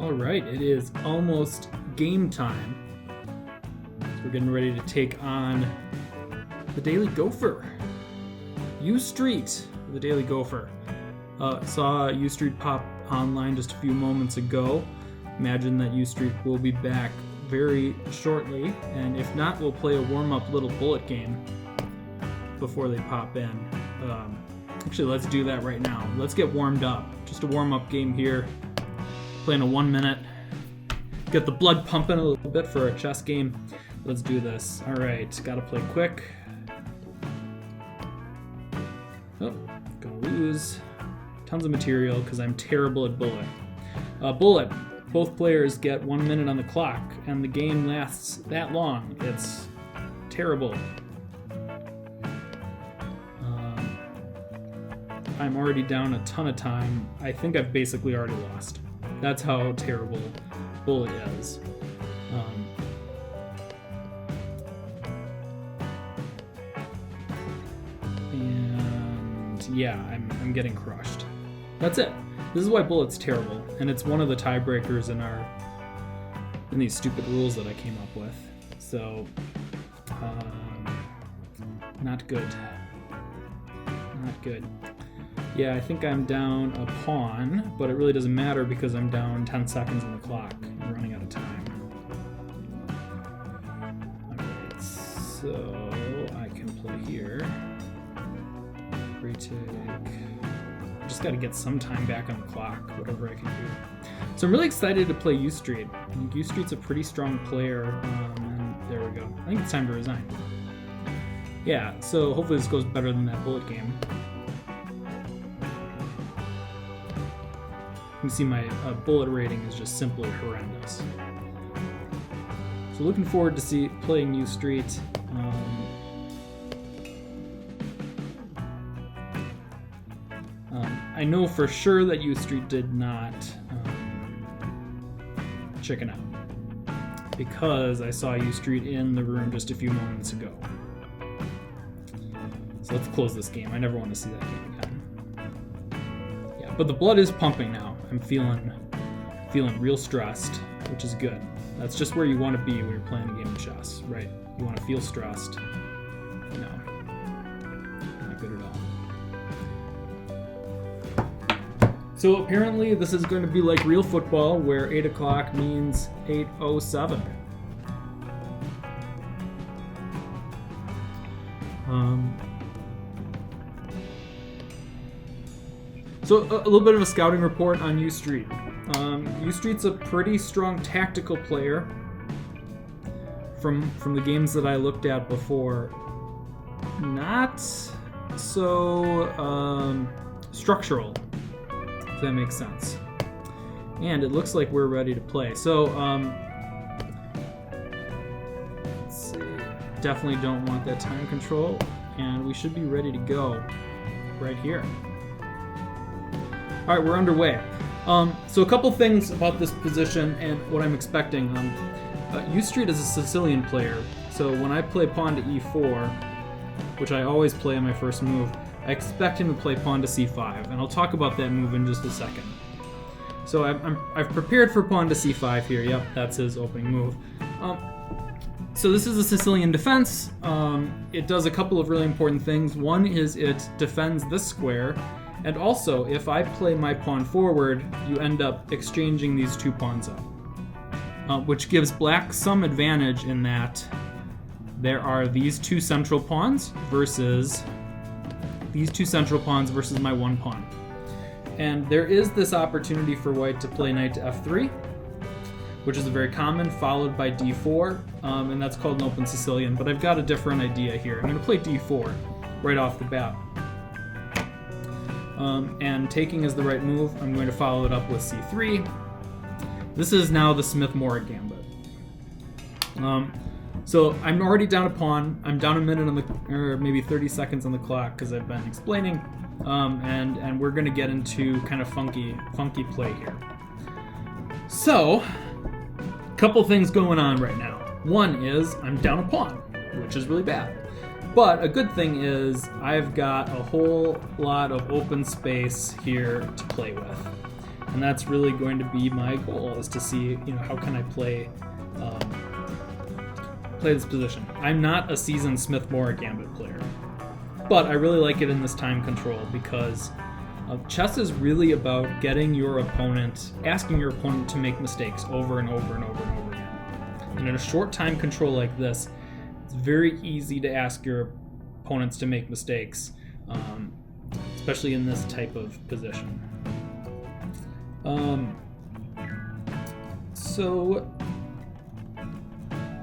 All right, it is almost game time. We're getting ready to take on the Daily Gopher. Ustreet, the Daily Gopher. Saw Ustreet pop online just a few moments ago. Imagine that Ustreet will be back very shortly, and if not, we'll play a warm-up little bullet game before they pop in. Actually, let's do that right now. Let's get warmed up. Just a warm-up game here. Playing a 1 minute. Get the blood pumping a little bit for a chess game. Let's do this. All right, gotta play quick. Oh, gonna lose tons of material because I'm terrible at bullet. Bullet. Both players get 1 minute on the clock, and the game lasts that long. It's terrible. I'm already down a ton of time. I think I've basically already lost. That's how terrible bullet is. And yeah, I'm getting crushed. That's it. This is why bullet's terrible, and it's one of the tiebreakers in these stupid rules that I came up with. So, not good. Not good. Yeah, I think I'm down a pawn, but it really doesn't matter because I'm down 10 seconds on the clock. I'm running out of time. Alright, so I can play here. Retake. Just got to get some time back on the clock, whatever I can do. So I'm really excited to play Ustreet. I think Ustreet's a pretty strong player, and there we go. I think it's time to resign. Yeah, so hopefully this goes better than that bullet game. You can see my bullet rating is just simply horrendous. So looking forward to playing Ustreet. I know for sure that Ustreet did not chicken out because I saw Ustreet in the room just a few moments ago. So let's close this game. I never want to see that game again. Yeah, but the blood is pumping now. I'm feeling real stressed, which is good. That's just where you want to be when you're playing a game of chess, right? You want to feel stressed. No, not good at all. So apparently this is going to be like real football, where 8 o'clock means 8:07. So a little bit of a scouting report on Ustreet. Ustreet's a pretty strong tactical player. From the games that I looked at before, not so structural, if that makes sense. And it looks like we're ready to play. So let's see. Definitely don't want that time control, and we should be ready to go right here. All right, we're underway. So a couple things about this position and what I'm expecting. Ustreet is a Sicilian player, so when I play pawn to e4, which I always play on my first move, I expect him to play pawn to c5, and I'll talk about that move in just a second. So I've prepared for pawn to c5 here. Yep, that's his opening move. So this is a Sicilian defense. It does a couple of really important things. One is it defends this square. And also, if I play my pawn forward, you end up exchanging these two pawns up, which gives black some advantage in that there are these two central pawns versus my one pawn. And there is this opportunity for white to play knight to f3, which is a very common, followed by d4, and that's called an open Sicilian. But I've got a different idea here. I'm going to play d4 right off the bat. And taking is the right move. I'm going to follow it up with c3. This is now the Smith-Morra gambit. So I'm already down a pawn. I'm down a minute on the, or maybe 30 seconds on the clock because I've been explaining. And we're going to get into kind of funky play here. So, a couple things going on right now. One is I'm down a pawn, which is really bad. But a good thing is I've got a whole lot of open space here to play with. And that's really going to be my goal, is to see, how can I play this position. I'm not a seasoned Smith-Morra Gambit player, but I really like it in this time control because chess is really about asking your opponent to make mistakes over and over and over and over again. And in a short time control like this, it's very easy to ask your opponents to make mistakes, especially in this type of position. So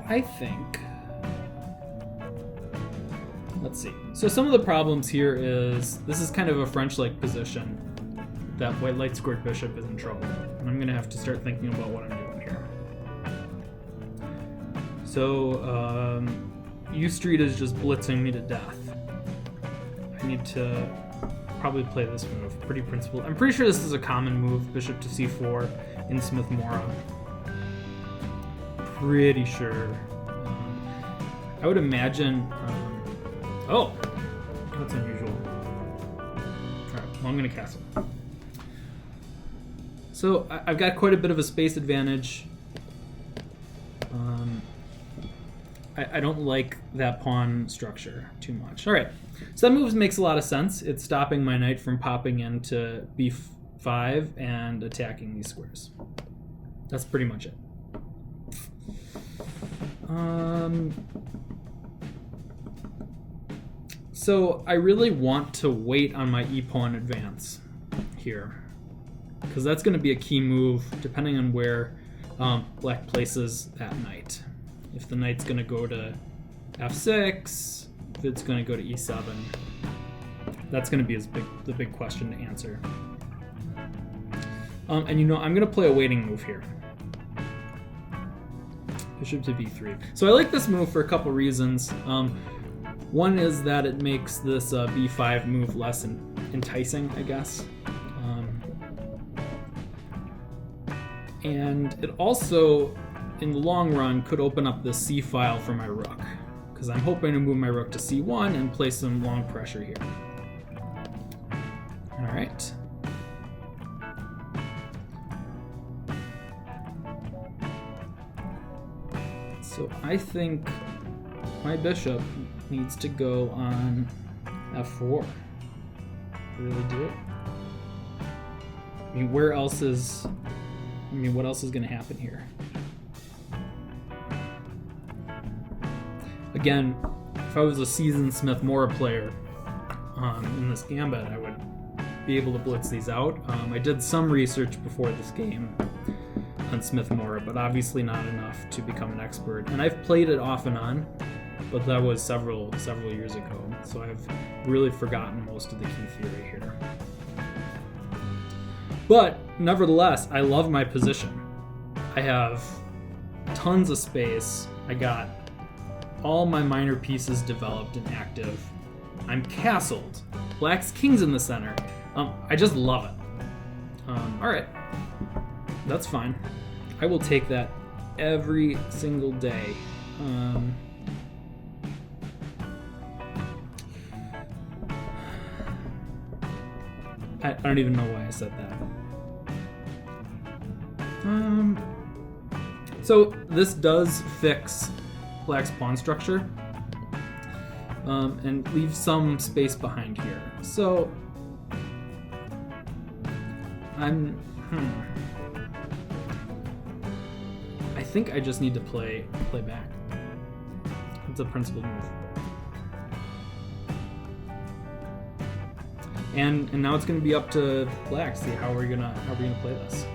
I think, let's see. So some of the problems here is this is kind of a French-like position that white light squared bishop is in trouble, and I'm gonna have to start thinking about what I'm doing here. So Ustreet is just blitzing me to death. I need to probably play this move, pretty principled. I'm pretty sure this is a common move, bishop to c4 in Smith-Morra. Pretty sure. I would imagine. Oh, that's unusual. Alright, well, I'm gonna castle. So I've got quite a bit of a space advantage. I don't like that pawn structure too much. All right, so that move makes a lot of sense. It's stopping my knight from popping into b5 and attacking these squares. That's pretty much it. So I really want to wait on my e-pawn advance here, because that's going to be a key move depending on where black places that knight. If the knight's going to go to f6, if it's going to go to e7, that's going to be the big question to answer. And I'm going to play a waiting move here. Bishop to b3. So I like this move for a couple reasons. One is that it makes this b5 move less enticing, I guess. And it also, in the long run, could open up the c file for my rook, because I'm hoping to move my rook to c1 and play some long pressure here. All right. So I think my bishop needs to go on f4. Really do it. I mean, what else is going to happen here? Again, if I was a seasoned Smith-Morra player in this gambit, I would be able to blitz these out. I did some research before this game on Smith-Morra, but obviously not enough to become an expert. And I've played it off and on, but that was several years ago, so I've really forgotten most of the key theory here. But nevertheless, I love my position. I have tons of space. I got all my minor pieces developed and active. I'm castled. Black's king's in the center. I just love it. All right, that's fine. I will take that every single day. I don't even know why I said that. So this does fix black's pawn structure and leave some space behind here. So I think I just need to play back. It's a principled move. And now it's going to be up to black. See how we're gonna play this.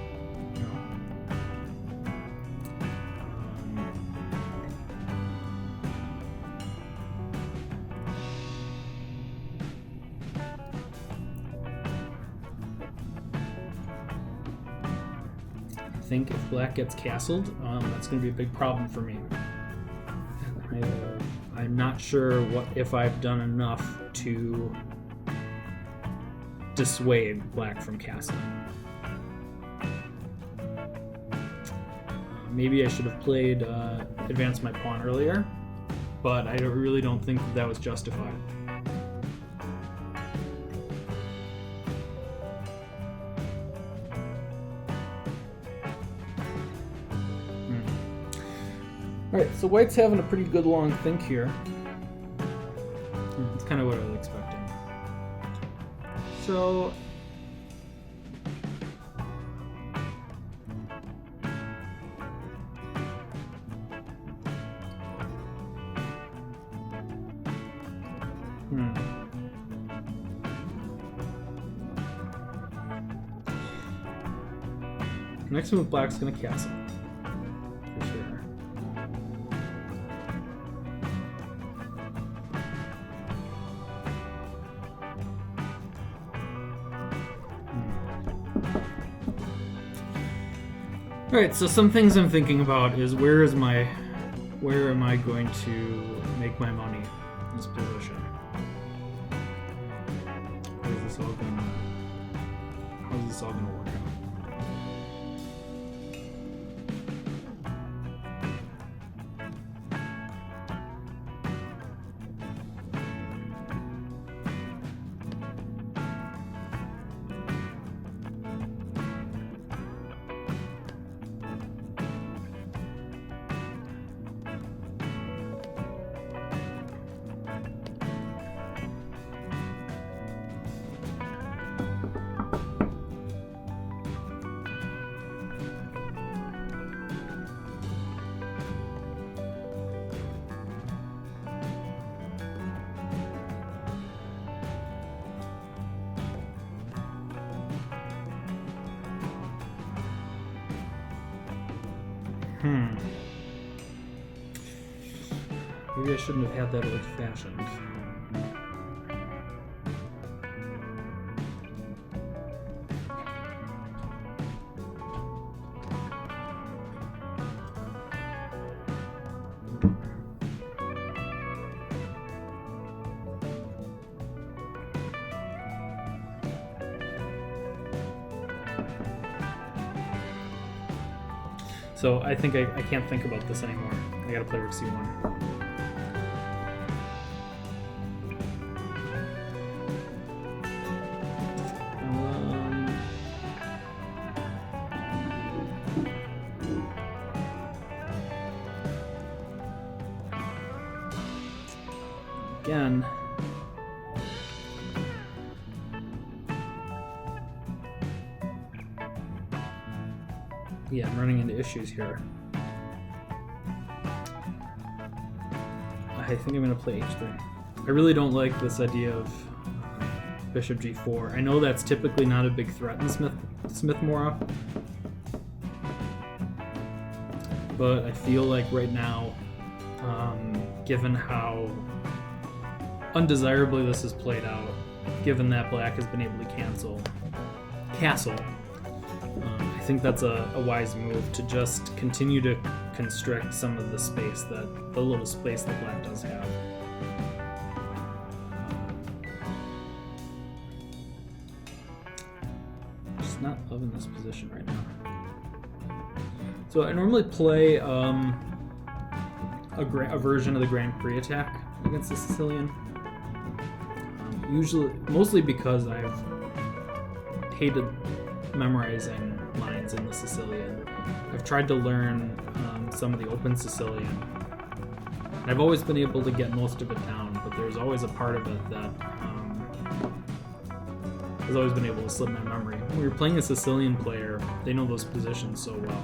I think if black gets castled, that's going to be a big problem for me. I'm not sure if I've done enough to dissuade black from castling. Maybe I should have played advance my pawn earlier, but I really don't think that was justified. Alright, so white's having a pretty good long think here. It's kind of what I was expecting. So... Next move, black's gonna castle. For sure. Alright, so some things I'm thinking about is where am I going to make my money in this position? How's this all gonna work out? Maybe I shouldn't have had that old-fashioned. So I think I can't think about this anymore. I gotta play rook c1. Again. Yeah, I'm running into issues here. I think I'm going to play h3. I really don't like this idea of bishop g4. I know that's typically not a big threat in Smith-Morra, but I feel like right now, given how undesirably this has played out, given that black has been able to castle, I think that's a wise move to just continue to constrict some of the space the little space that black does have. Just not loving this position right now. So I normally play a version of the Grand Prix attack against the Sicilian. Mostly because I've hated memorizing lines in the Sicilian. I've tried to learn some of the open Sicilian. And I've always been able to get most of it down, but there's always a part of it that has always been able to slip my memory. When you're playing a Sicilian player, they know those positions so well.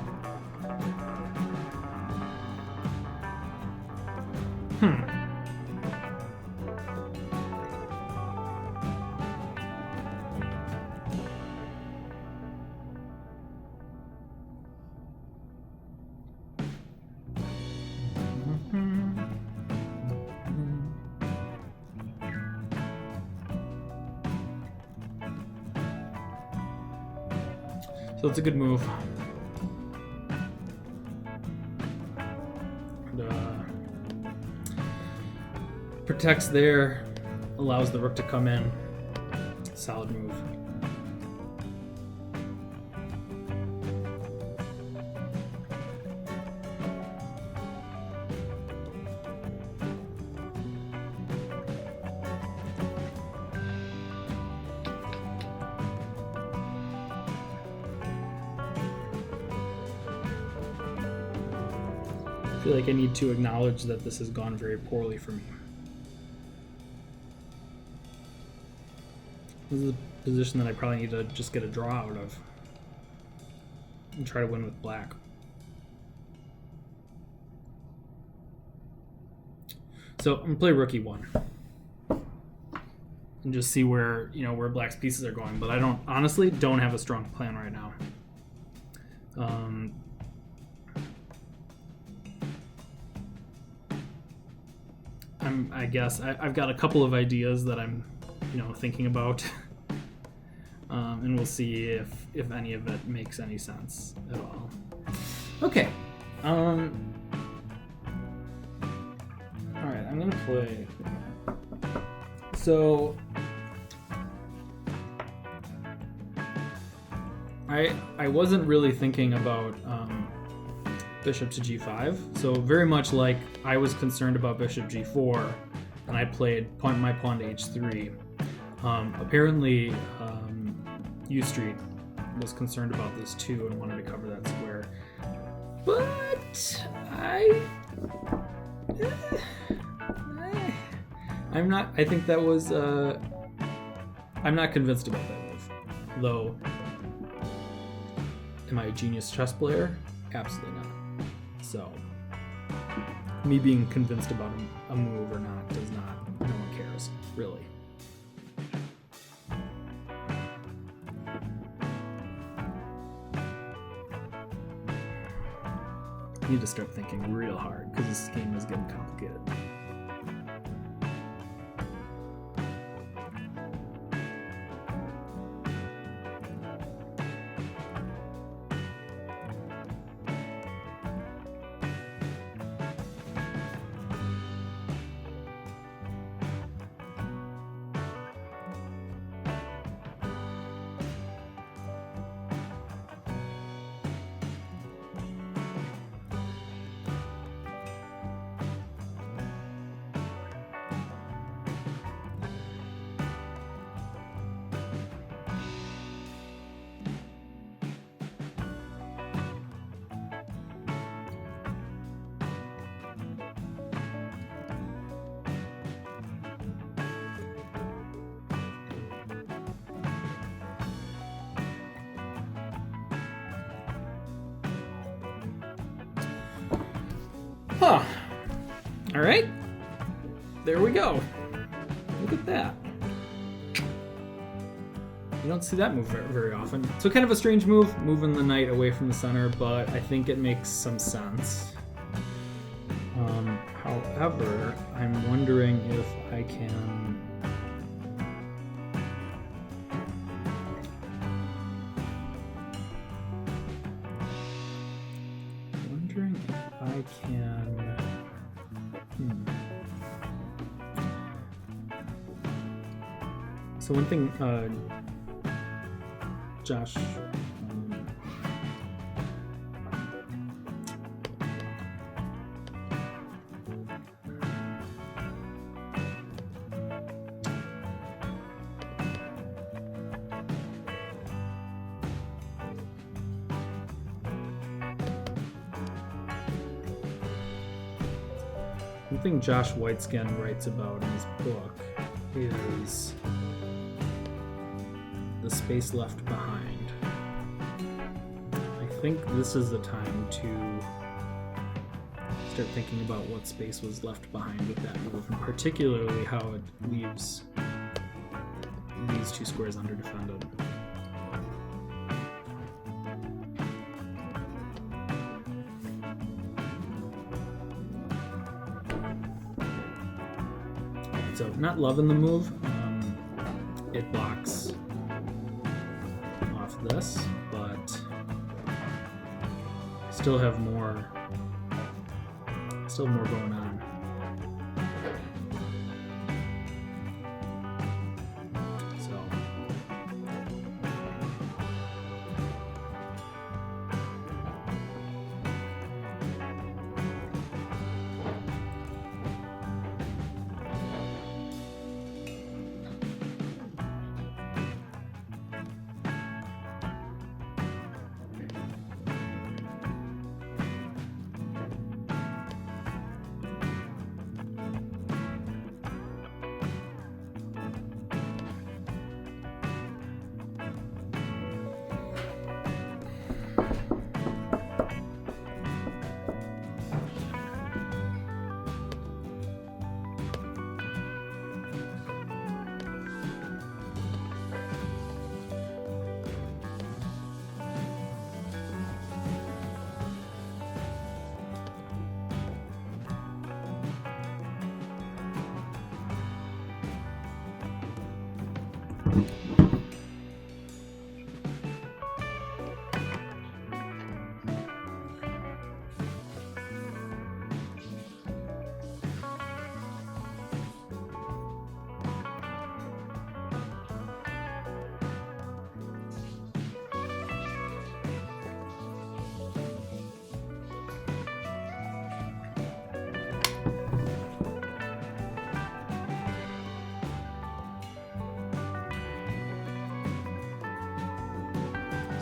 So it's a good move. And, protects there, allows the rook to come in. Solid move. feel like I need to acknowledge that this has gone very poorly for me. This is a position that I probably need to just get a draw out of and try to win with black. So I'm gonna play rookie 1 and just see where, you know, where black's pieces are going. But I honestly don't have a strong plan right now. I guess I've got a couple of ideas that I'm, you know, thinking about, and we'll see if any of it makes any sense at all. Okay. All right, I'm gonna play. So I wasn't really thinking about bishop to g5, so very much like I was concerned about bishop g4, and I played my pawn to h3. Apparently, Ustreet was concerned about this too and wanted to cover that square, but I'm not. I think that was. I'm not convinced about that move, though. Am I a genius chess player? Absolutely not. So, me being convinced about a move or not does not. No one cares, really. I need to start thinking real hard because this game is getting complicated. Huh. All right. There we go. Look at that. You don't see that move very often. So kind of a strange move, moving the knight away from the center, but I think it makes some sense. However, I'm wondering if I can... So one thing, Josh, one thing Josh Whiteskin writes about in his book is the space left behind. I think this is the time to start thinking about what space was left behind with that move, and particularly how it leaves these two squares underdefended. So, not loving the move. It blocks off this, but I still have more going on.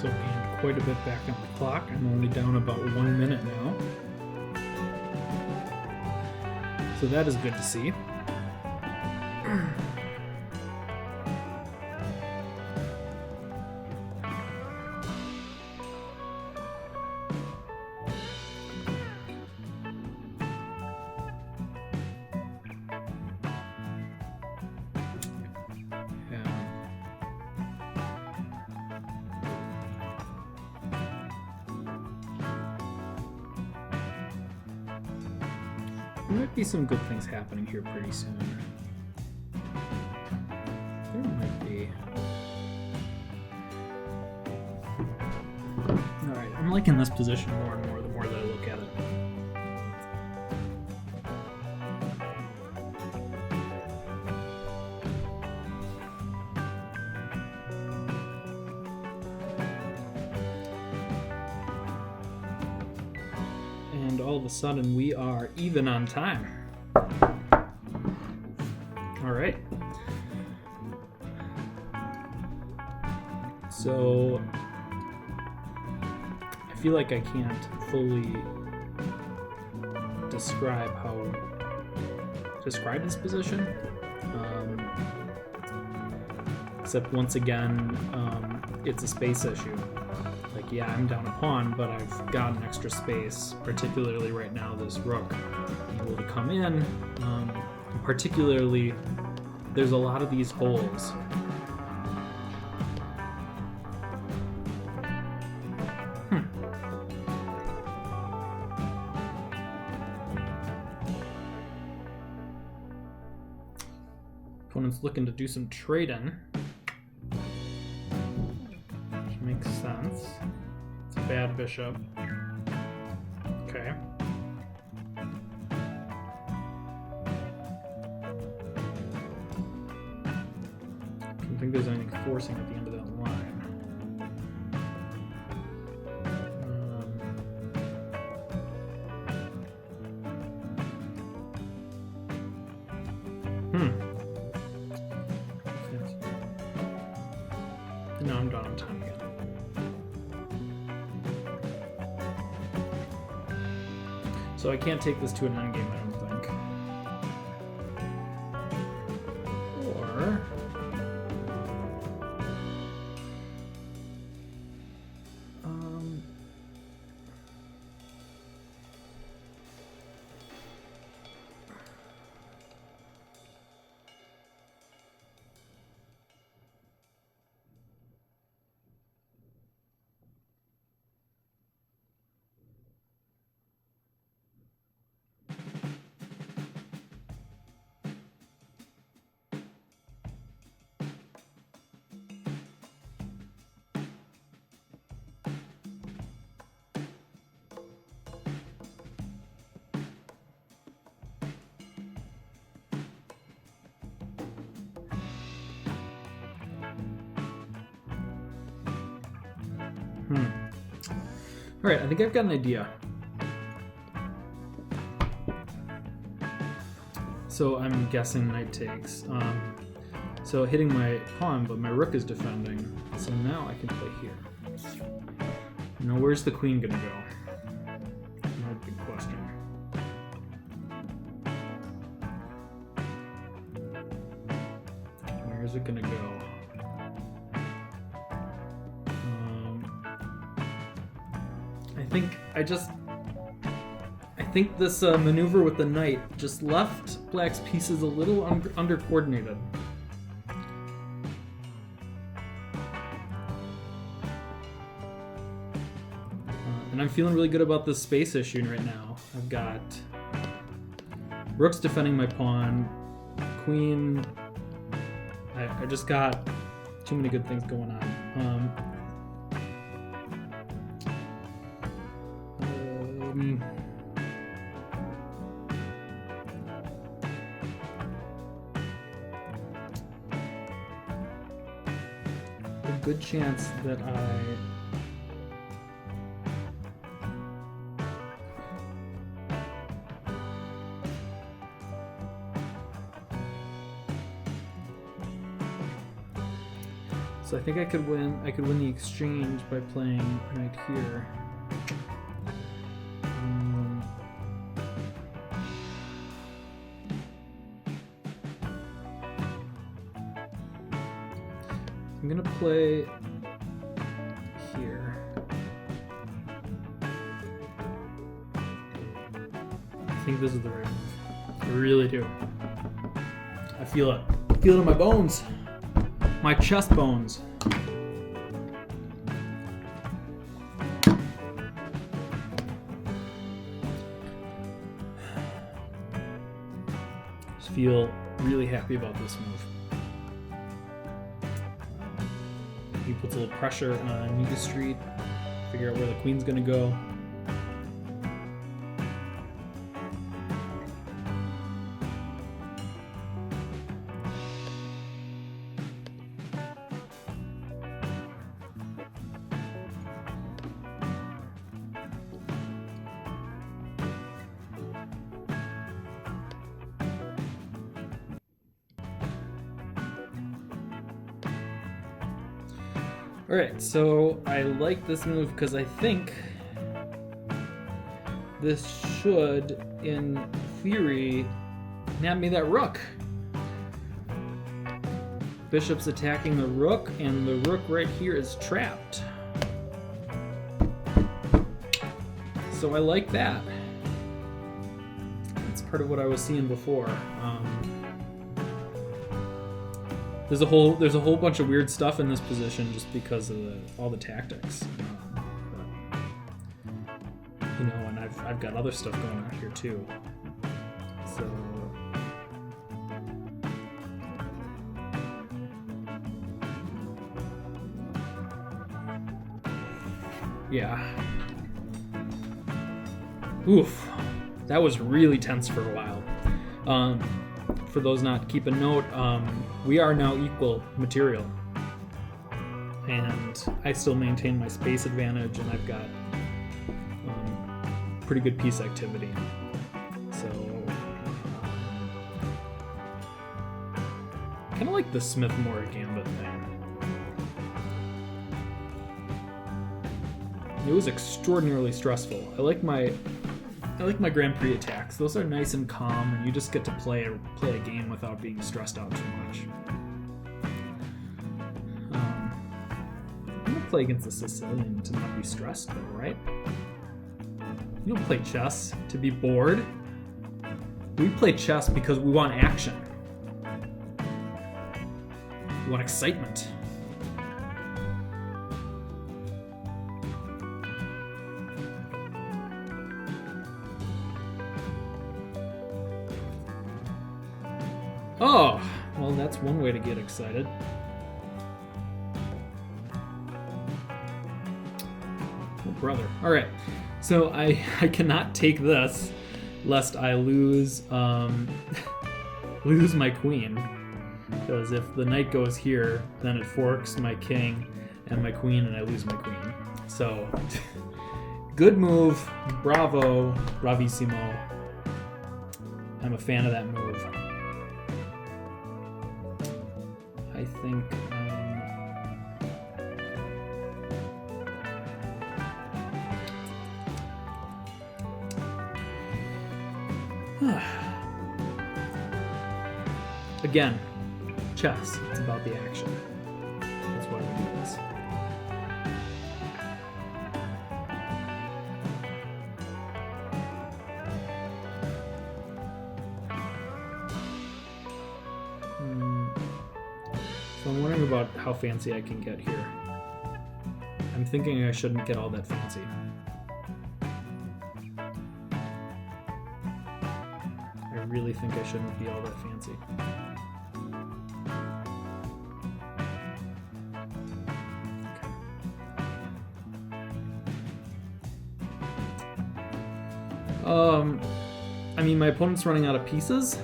So I've gained quite a bit back on the clock. I'm only down about 1 minute now. So that is good to see. There might be some good things happening here pretty soon. There might be. Alright, I'm liking this position more and more the more that I look at it. And all of a sudden we are even on time. All right. So I feel like I can't fully describe this position. Except once again, it's a space issue. Like, yeah, I'm down a pawn, but I've got an extra space, particularly right now, this rook able to come in. And particularly, there's a lot of these holes. Opponent's looking to do some trading. Which makes sense. It's a bad bishop. Okay. I don't think there's anything forcing at the end of that line. No, I'm done on time again. So I can't take this to an endgame, I don't think. Or... Alright, I think I've got an idea. So I'm guessing knight takes. So hitting my pawn, but my rook is defending. So now I can play here. Now where's the queen gonna go? Another big question. Where's it gonna go? I think this maneuver with the knight just left black's pieces a little under-coordinated. And I'm feeling really good about this space issue right now. I've got rook's defending my pawn, queen. I just got too many good things going on. A good chance that So I think I could win the exchange by playing right here. I'm gonna play here. I think this is the right move. I really do. I feel it. I feel it in my bones. My chest bones. Just feel really happy about this move. He puts a little pressure on Ustreet, figure out where the queen's gonna go. Alright, so I like this move because I think this should, in theory, nab me that rook. Bishop's attacking the rook, and the rook right here is trapped. So I like that. That's part of what I was seeing before. There's a whole bunch of weird stuff in this position just because of all the tactics. But, you know, and I've got other stuff going on here too. So yeah. Oof. That was really tense for a while. For those not keeping note, we are now equal material. And I still maintain my space advantage, and I've got pretty good piece activity. So, kind of like the Smith-Morra Gambit thing. It was extraordinarily stressful. I like my Grand Prix attacks. Those are nice and calm, and you just get to play a game without being stressed out too much. You don't play against a Sicilian to not be stressed, though, right? You don't play chess to be bored. We play chess because we want action. We want excitement. Oh, well, that's one way to get excited. Oh, brother. All right, so I cannot take this lest I lose lose my queen, because if the knight goes here, then it forks my king and my queen, and I lose my queen. So, good move, bravo, bravissimo. I'm a fan of that move. I think again, chess. It's about the action. That's why we do this. So I'm wondering about how fancy I can get here. I'm thinking I shouldn't get all that fancy. I really think I shouldn't be all that fancy. I mean, my opponent's running out of pieces.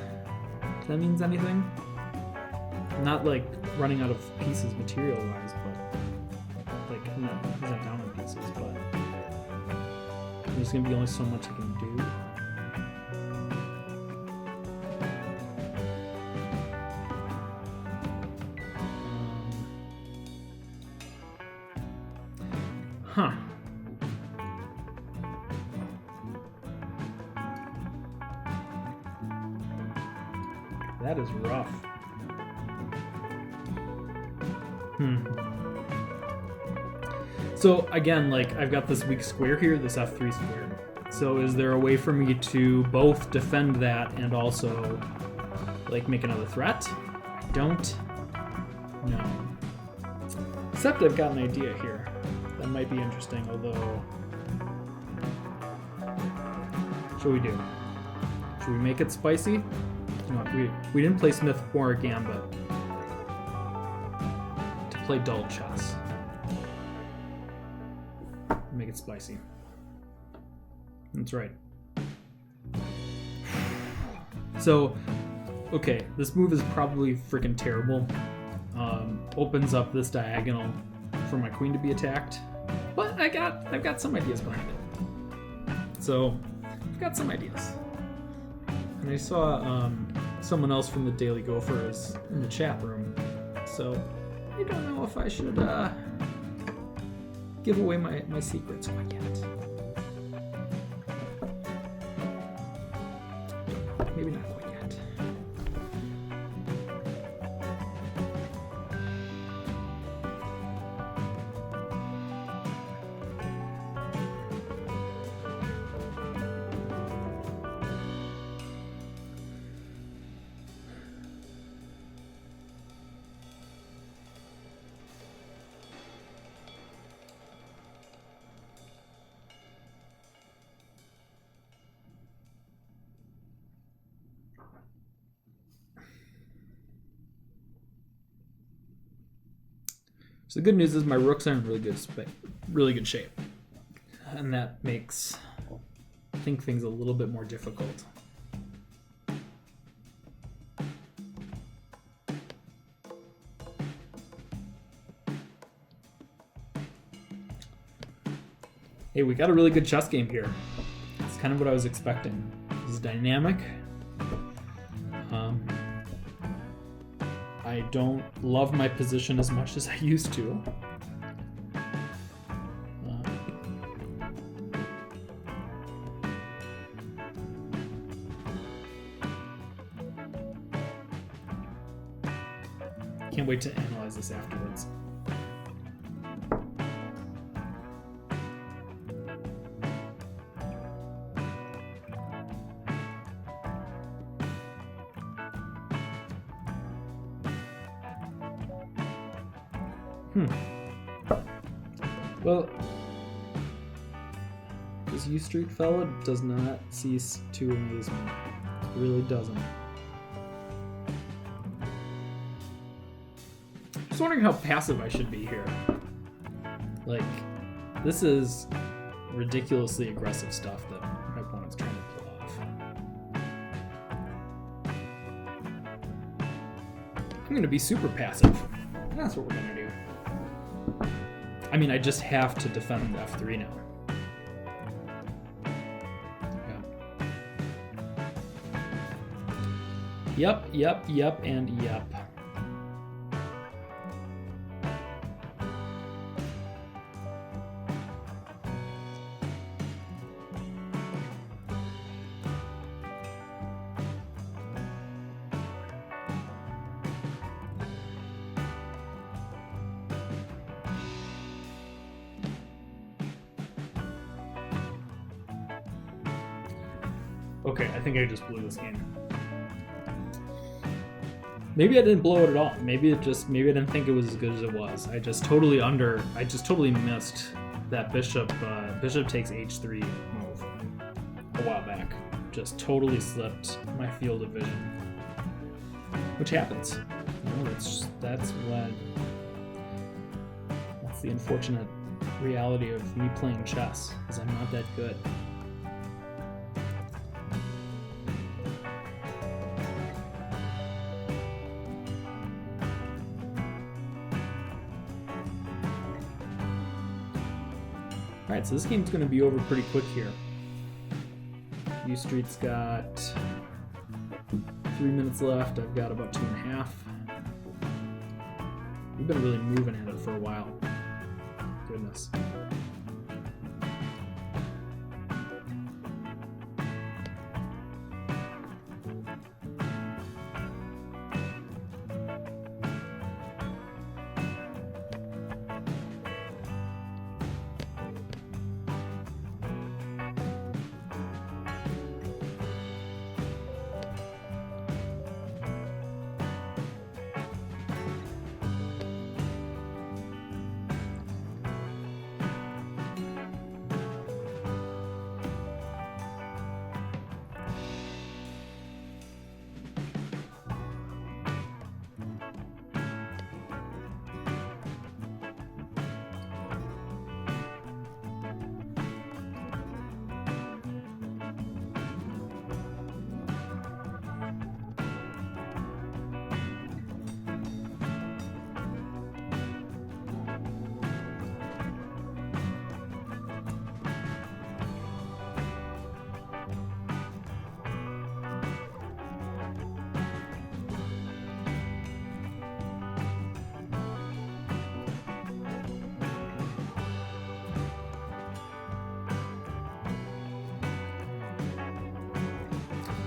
If that means anything. Not like running out of pieces material-wise, but like he's not down on pieces, but there's gonna be only so much I can do. Huh. That is rough. So again, like I've got this weak square here, this f3 square. So is there a way for me to both defend that and also like make another threat? I don't know. Except I've got an idea here. That might be interesting, although... What should we do? Should we make it spicy? You know what, we didn't play Smith or Gambit to play dull chess. Make it spicy. That's right. So, okay, this move is probably freaking terrible. Opens up this diagonal for my queen to be attacked, but I've got some ideas behind it. So, I've got some ideas. And I saw someone else from the Daily Gopher is in the chat room, so I don't know if I should give away my secrets quite yet. Maybe not quite yet. So the good news is my rooks are in really good shape, and that makes I think things a little bit more difficult. Hey, we got a really good chess game here. It's kind of what I was expecting. This is dynamic. I don't love my position as much as I used to. Can't wait to analyze this afterwards. Well, this Ustreet fella does not cease to amaze me. It really doesn't. Just wondering how passive I should be here. Like, this is ridiculously aggressive stuff that my opponent's trying to pull off. I'm going to be super passive. That's what we're going to do. I mean, I just have to defend f3 now. Yeah. Yep, and yep. Okay, I think I just blew this game. Maybe I didn't blow it at all. Maybe I didn't think it was as good as it was. I just totally missed that bishop takes h3 move a while back. Just totally slipped my field of vision. Which happens. You know, that's the unfortunate reality of me playing chess, is I'm not that good. Alright, so this game's going to be over pretty quick here. Ustreet's got 3 minutes left. I've got about 2.5. We've been really moving at it for a while. Goodness.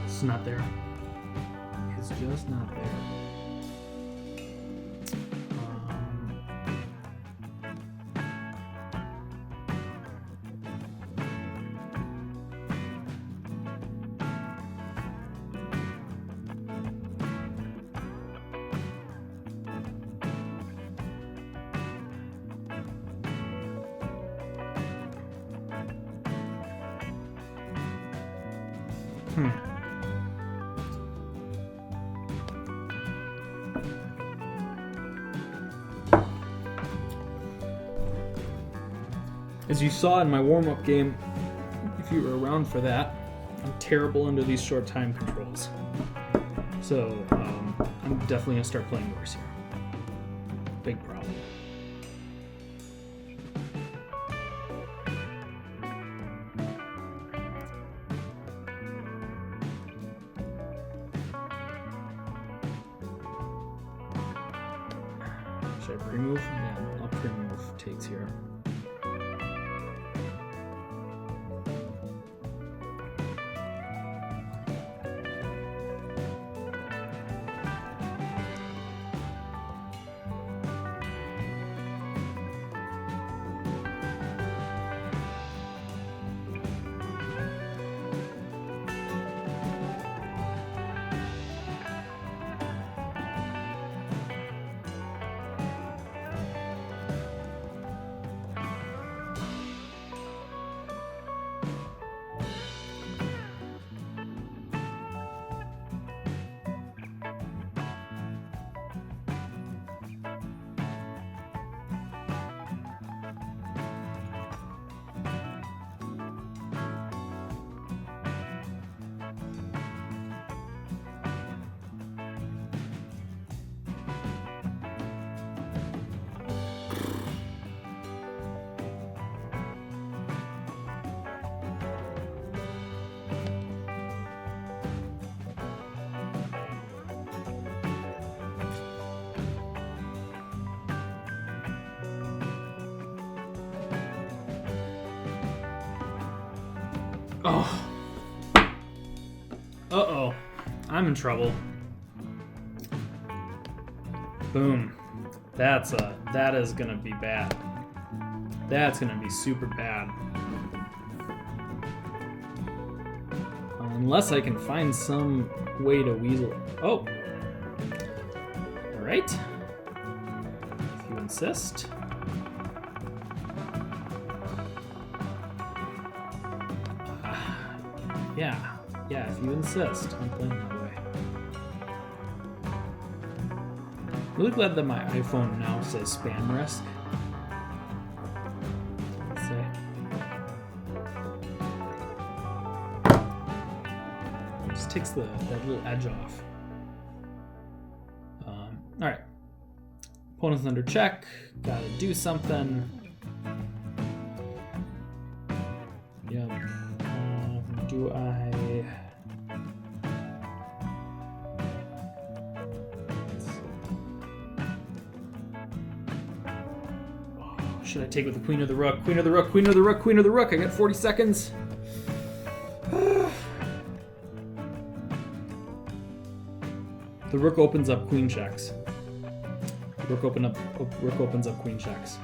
It's not there. It's just not there. As you saw in my warm-up game, if you were around for that, I'm terrible under these short time controls. So I'm definitely gonna start playing worse here. Big problem. Should I pre-move? Yeah, I'll pre-move takes here. Oh. Uh-oh. I'm in trouble. Boom. That is gonna be bad. That's gonna be super bad. Unless I can find some way to weasel it. Oh. Alright. If you insist. Yeah, if you insist. I'm playing that way. Really glad that my iPhone now says spam risk. Let's see. It just takes that little edge off. Alright. Opponent's under check. Gotta do something. Should I take with the queen or the rook? Queen or the rook, queen or the rook, queen or the rook. I got 40 seconds. The rook opens up, queen checks. Rook opens up, queen checks.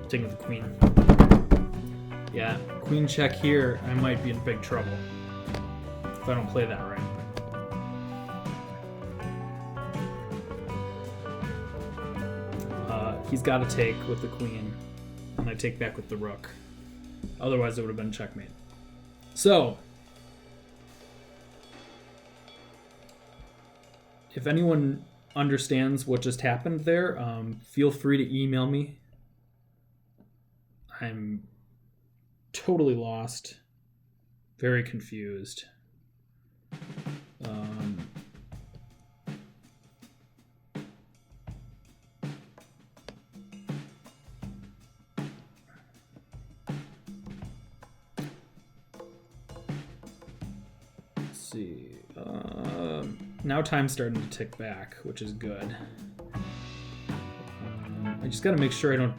Taking with the queen. Yeah, queen check here, I might be in big trouble if I don't play that right. He's got to take with the queen, and I take back with the rook. Otherwise, it would have been checkmate. So, if anyone understands what just happened there, feel free to email me. I'm totally lost, very confused. Let's see. Now time's starting to tick back, which is good. I just got to make sure I don't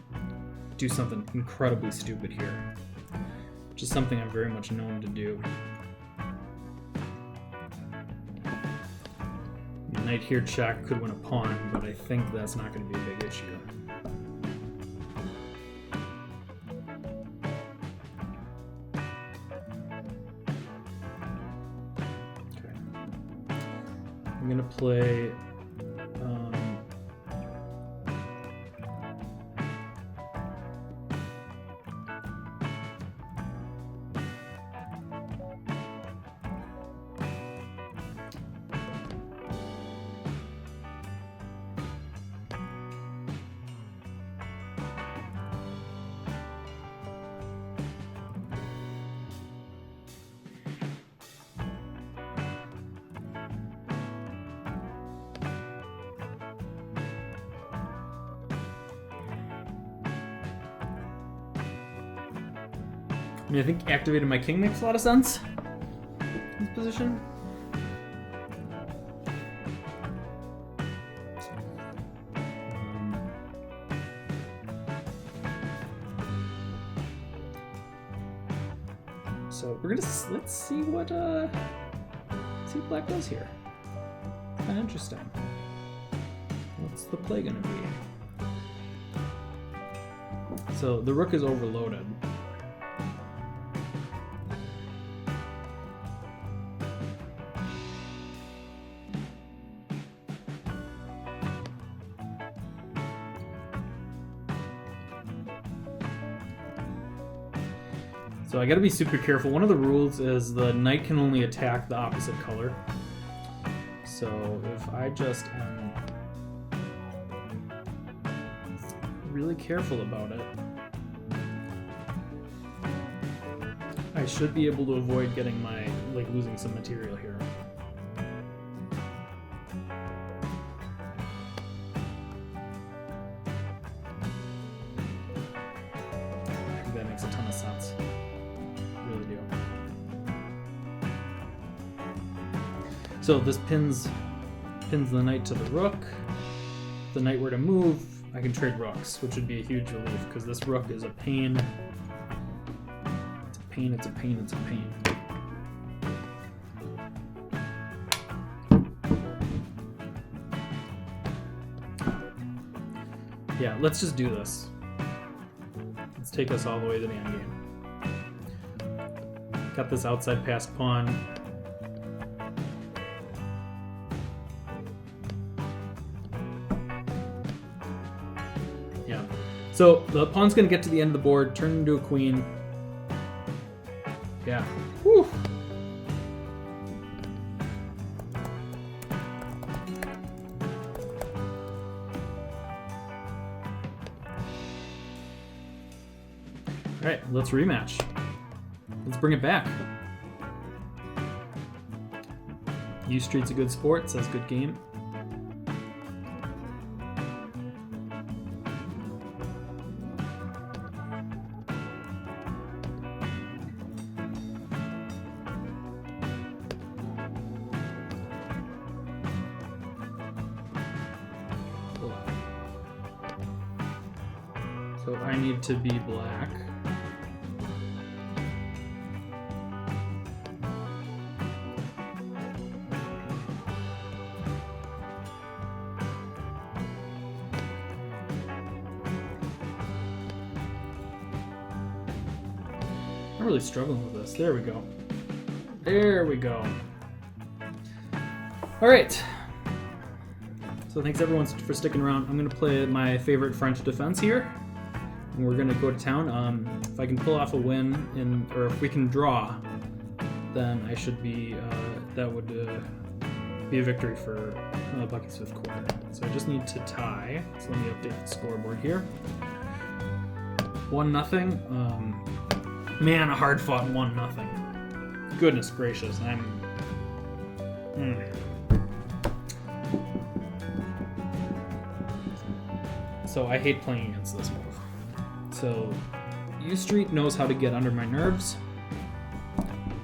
do something incredibly stupid here, which is something I'm very much known to do. Knight here check could win a pawn, but I think that's not going to be a big issue. Okay. I'm going to play I mean, I think activating my king makes a lot of sense in this position. So we're gonna let's see what Black does here. It's kind of interesting. What's the play gonna be? So the rook is overloaded. So I gotta be super careful. One of the rules is the knight can only attack the opposite color. So if I just am really careful about it, I should be able to avoid getting losing some material here. I think that makes a ton of sense. Really do. So this pins the knight to the rook. If the knight were to move, I can trade rooks, which would be a huge relief because this rook is a pain. It's a pain, it's a pain, it's a pain. Yeah, let's just do this. Let's take us all the way to the end game. Got this outside passed pawn. Yeah. So the pawn's gonna get to the end of the board, turn into a queen. Yeah. Whew. All right, let's rematch. Let's bring it back. Ustreet's a good sport, says good game. So So I need to be black. I'm really struggling with this. There we go. There we go. All right. So thanks everyone for sticking around. I'm gonna play my favorite French defense here, and we're gonna go to town. If I can pull off a win, or if we can draw, then I should be. That would be a victory for Bucky's fifth quarter. So I just need to tie. So let me update the scoreboard here. 1-0. Man, a hard fought 1-0. Goodness gracious, So I hate playing against this move. So Ustreet knows how to get under my nerves,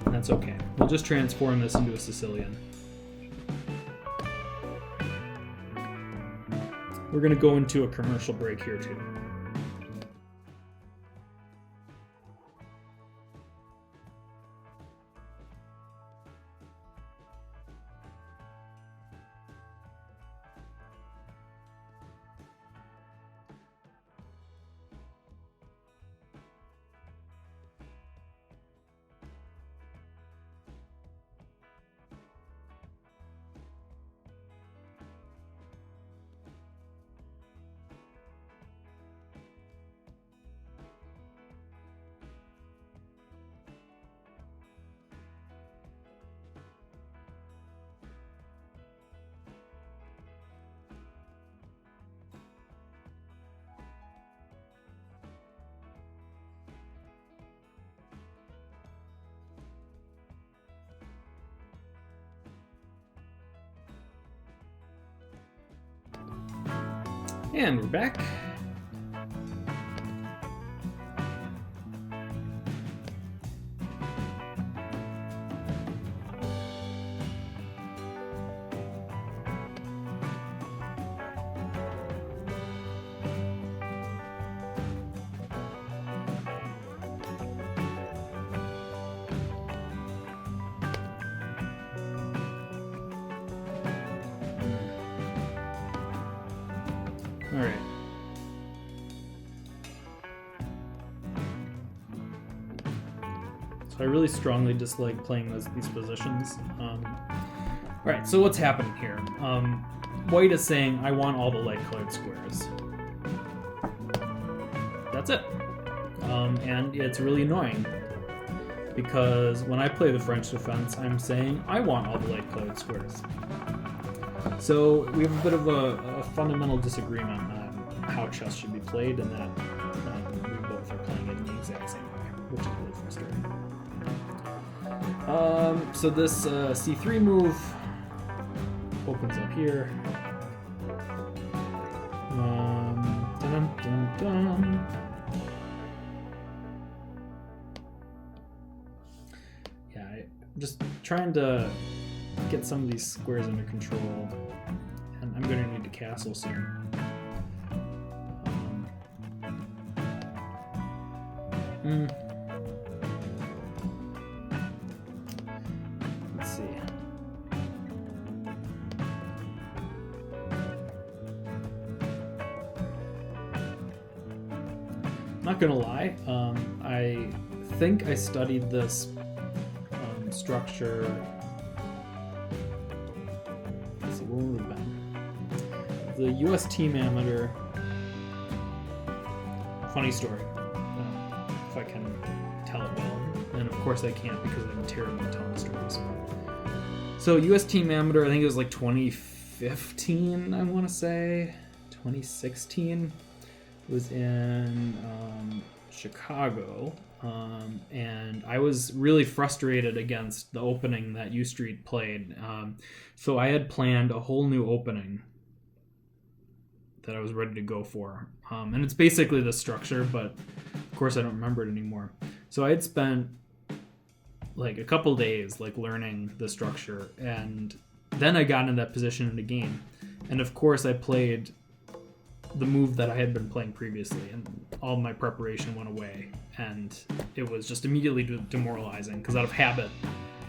and that's okay. We'll just transform this into a Sicilian. We're gonna go into a commercial break here too. And we're back. All right. So I really strongly dislike playing these positions. All right, so what's happening here? White is saying, I want all the light-colored squares. That's it. And it's really annoying, because when I play the French defense, I'm saying, I want all the light-colored squares. So we have a bit of a fundamental disagreement on how chess should be played, and that we both are playing it in the exact same way, which is really frustrating. So this c3 move opens up here. Dun, dun, dun. Yeah, I'm just trying to get some of these squares under control, and I'm going to need to castle soon. Let's see. Not gonna lie, I think I studied this structure. Let's see, what would it have been? The US Team Amateur. Funny story, if I can tell it well. And of course I can't, because I'm terrible at telling stories. So US Team Amateur, I think it was like 2015, I want to say. 2016. It was in Chicago. And I was really frustrated against the opening that Ustreet played. So I had planned a whole new opening that I was ready to go for. And it's basically the structure, but of course I don't remember it anymore. So I had spent like a couple days like learning the structure, and then I got in that position in the game. And of course I played the move that I had been playing previously, and all my preparation went away, and it was just immediately demoralizing because out of habit,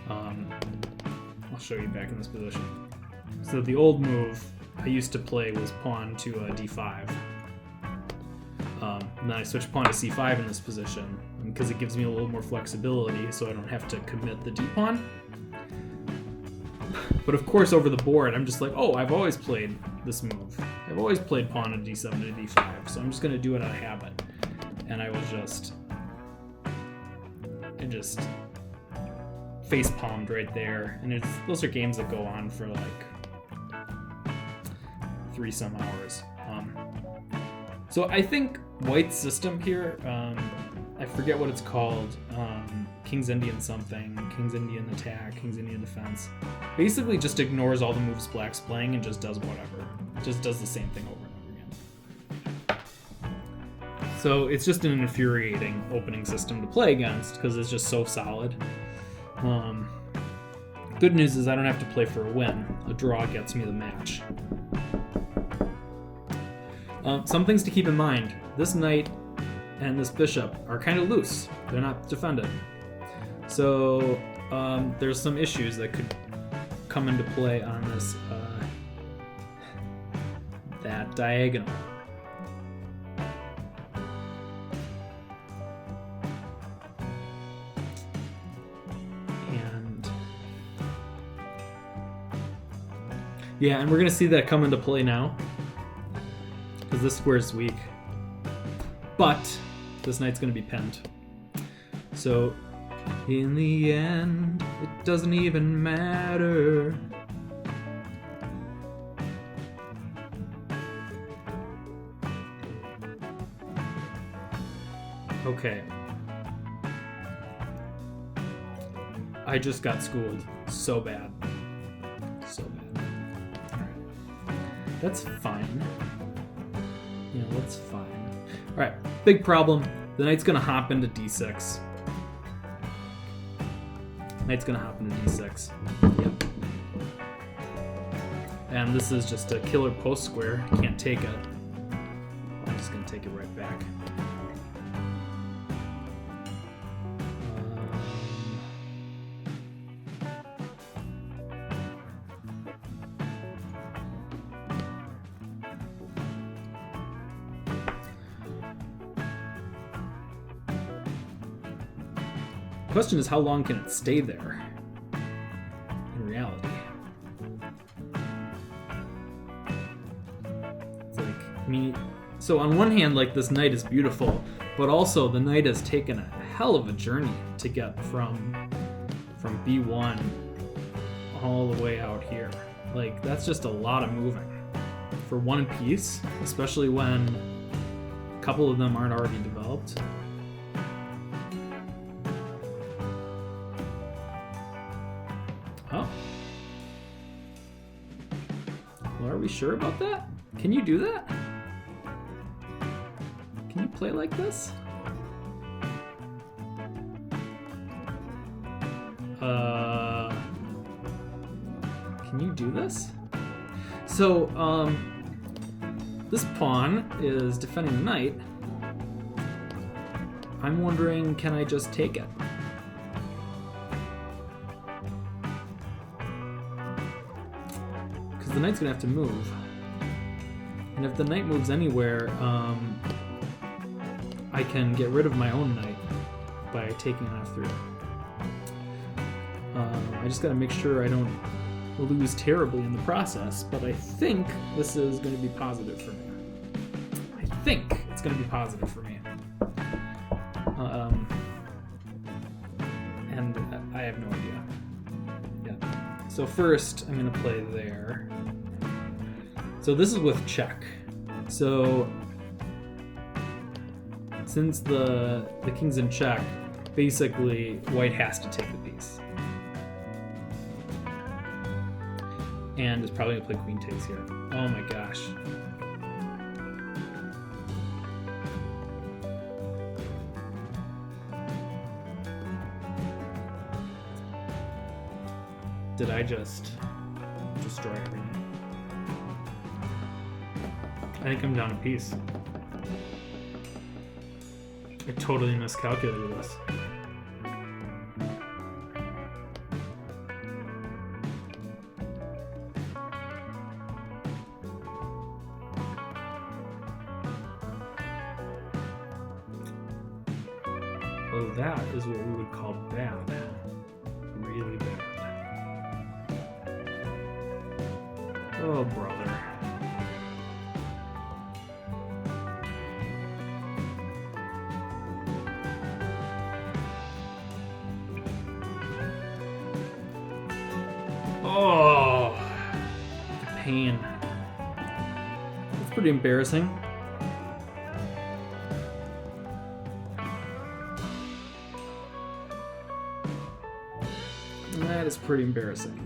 I'll show you back in this position. So the old move I used to play was pawn to d5. And then I switched pawn to c5 in this position because it gives me a little more flexibility, so I don't have to commit the d-pawn. But of course, over the board, I'm just like, oh, I've always played this move. I've always played pawn to d7 to d5, so I'm just going to do it out of habit. And I just face palmed right there. And those are games that go on for like 3 some hours. So I think White's system here, I forget what it's called, King's Indian something, King's Indian attack, King's Indian defense, basically just ignores all the moves Black's playing and just does whatever. Just does the same thing over and over again. So it's just an infuriating opening system to play against because it's just so solid. Good news is I don't have to play for a win. A draw gets me the match. Some things to keep in mind. This knight and this bishop are kind of loose. They're not defended. So there's some issues that could come into play on this that diagonal. And we're gonna see that come into play now, because this square is weak. But this knight's gonna be pinned. So in the end, it doesn't even matter. Okay. I just got schooled so bad. So bad. Alright. That's fine. You know, that's fine. Alright, big problem. The knight's gonna hop into d6. Knight's gonna hop into d6. Yep. And this is just a killer post square. Can't take it. I'm just gonna take it right back. The question is, how long can it stay there in reality? It's like, I mean, so on one hand, like, this knight is beautiful, but also the knight has taken a hell of a journey to get from b1 all the way out here. Like, that's just a lot of moving for one piece, especially when a couple of them aren't already developed. Oh. Well, are we sure about that? Can you do that? Can you play like this? Can you do this? So, this pawn is defending the knight. I'm wondering, can I just take it? The knight's gonna have to move, and if the knight moves anywhere, I can get rid of my own knight by taking on f3. I just gotta make sure I don't lose terribly in the process, but I think this is going to be positive for me. I think it's going to be positive for me. And I have no idea. Yeah. So first, I'm going to play there. So this is with check. So since the king's in check, basically white has to take the piece. And is probably gonna play queen takes here. Oh my gosh. Did I just destroy everything? think I'm down a piece. I totally miscalculated this. Oh, that is what we would call bad. Really bad. Oh, brother. Oh, the pain. That's pretty embarrassing. That is pretty embarrassing.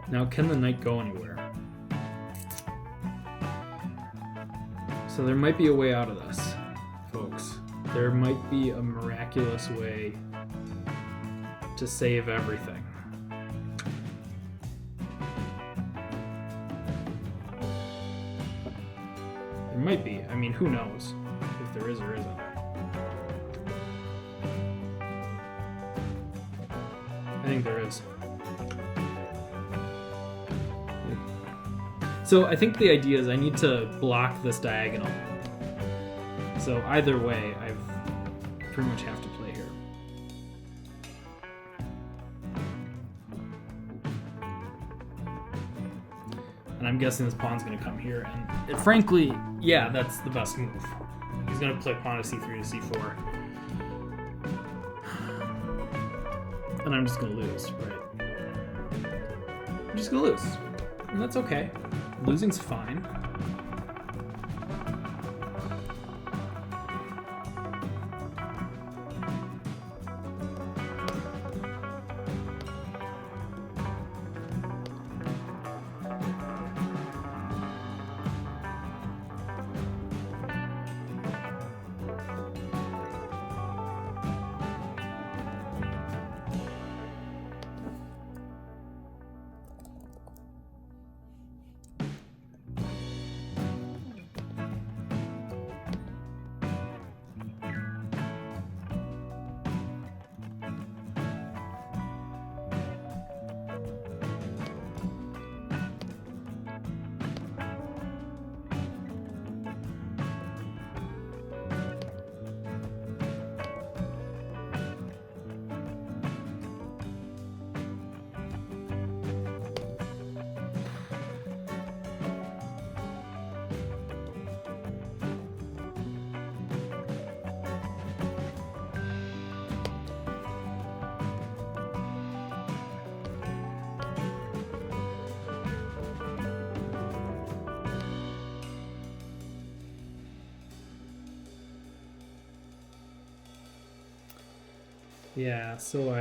Now, can the knight go anywhere? So there might be a way out of this, folks. There might be a miraculous way to save everything. There might be. I mean, who knows if there is or isn't. I think there is. So I think the idea is I need to block this diagonal. So either way, I've pretty much have to play here. And I'm guessing this pawn's going to come here. And frankly, yeah, that's the best move. He's going to play pawn to c3 to c4. And I'm just going to lose, right? I'm just going to lose. And that's okay. Losing's fine. Yeah, so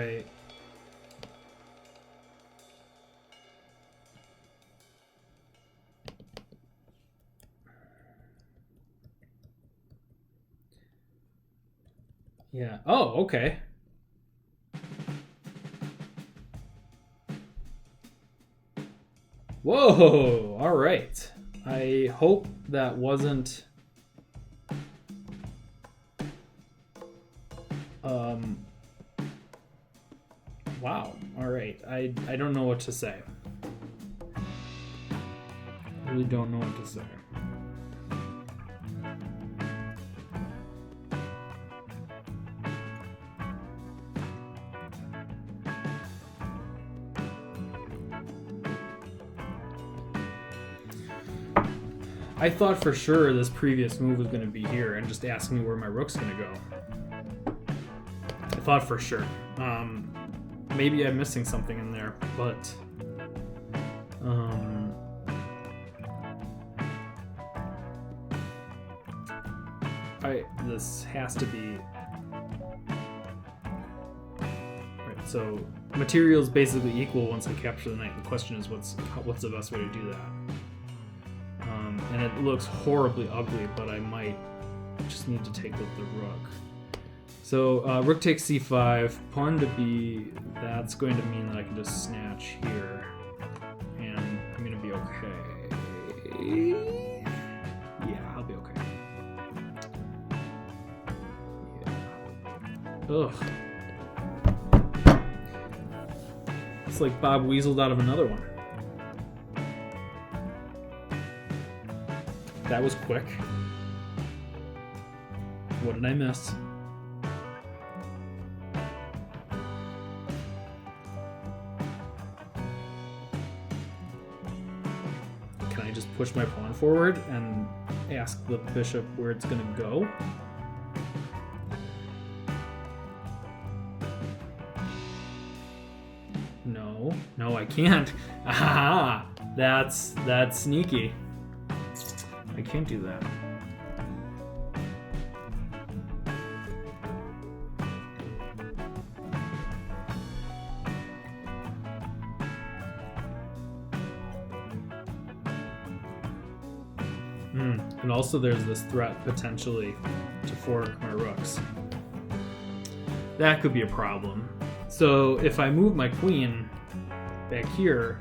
yeah. Oh, okay. Whoa, all right. I hope that wasn't wow. All right. I don't know what to say. I really don't know what to say. I thought for sure this previous move was going to be here and just ask me where my rook's going to go. I thought for sure. Maybe I'm missing something in there, but this has to be right. So materials basically equal once I capture the knight. The question is what's the best way to do that? And it looks horribly ugly, but I might just need to take with the rook. So rook takes c5, pawn to b. That's going to mean that I can just snatch here, and okay. Yeah, I'll be okay. Yeah. Ugh. It's like Bob weaseled out of another one. That was quick. What did I miss? Can I just push my pawn forward and ask the bishop where it's gonna go? No, I can't. Aha! That's sneaky. I can't do that. And also there's this threat potentially to fork my rooks. That could be a problem. So if I move my queen back here,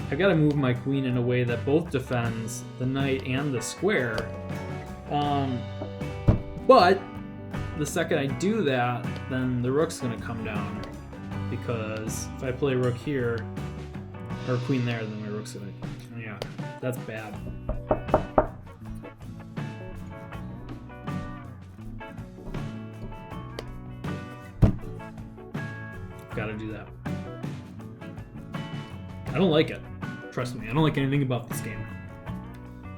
I gotta move my queen in a way that both defends the knight and the square. But the second I do that, then the rook's gonna come down, because if I play rook here or queen there, then my rook's gonna, yeah, that's bad. Gotta do that. I don't like it. Trust me, I don't like anything about this game.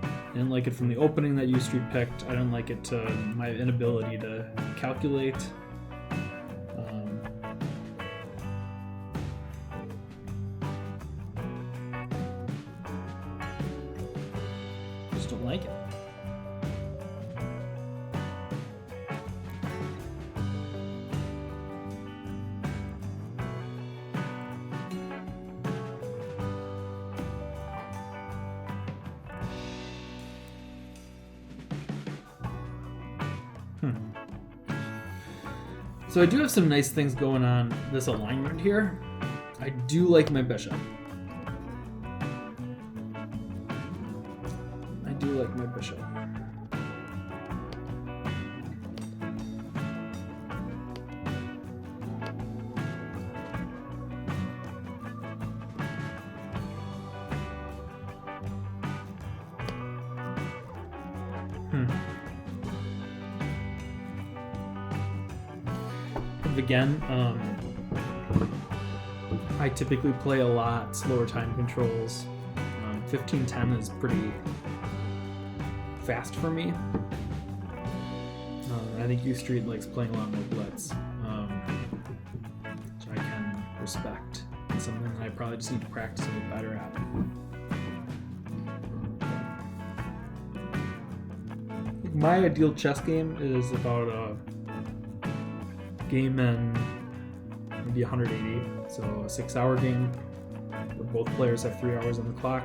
I didn't like it from the opening that Ustreet picked. I didn't like it to my inability to calculate. Just don't like it. So I do have some nice things going on this alignment here. I do like my bishop. I do like my bishop. Again, I typically play a lot slower time controls. 15:10 is pretty fast for me. I think Ustreet likes playing a lot more blitz, which I can respect. It's something that I probably just need to practice a bit better at. My ideal chess game is about a game in maybe 180, so a 6-hour game where both players have 3 hours on the clock.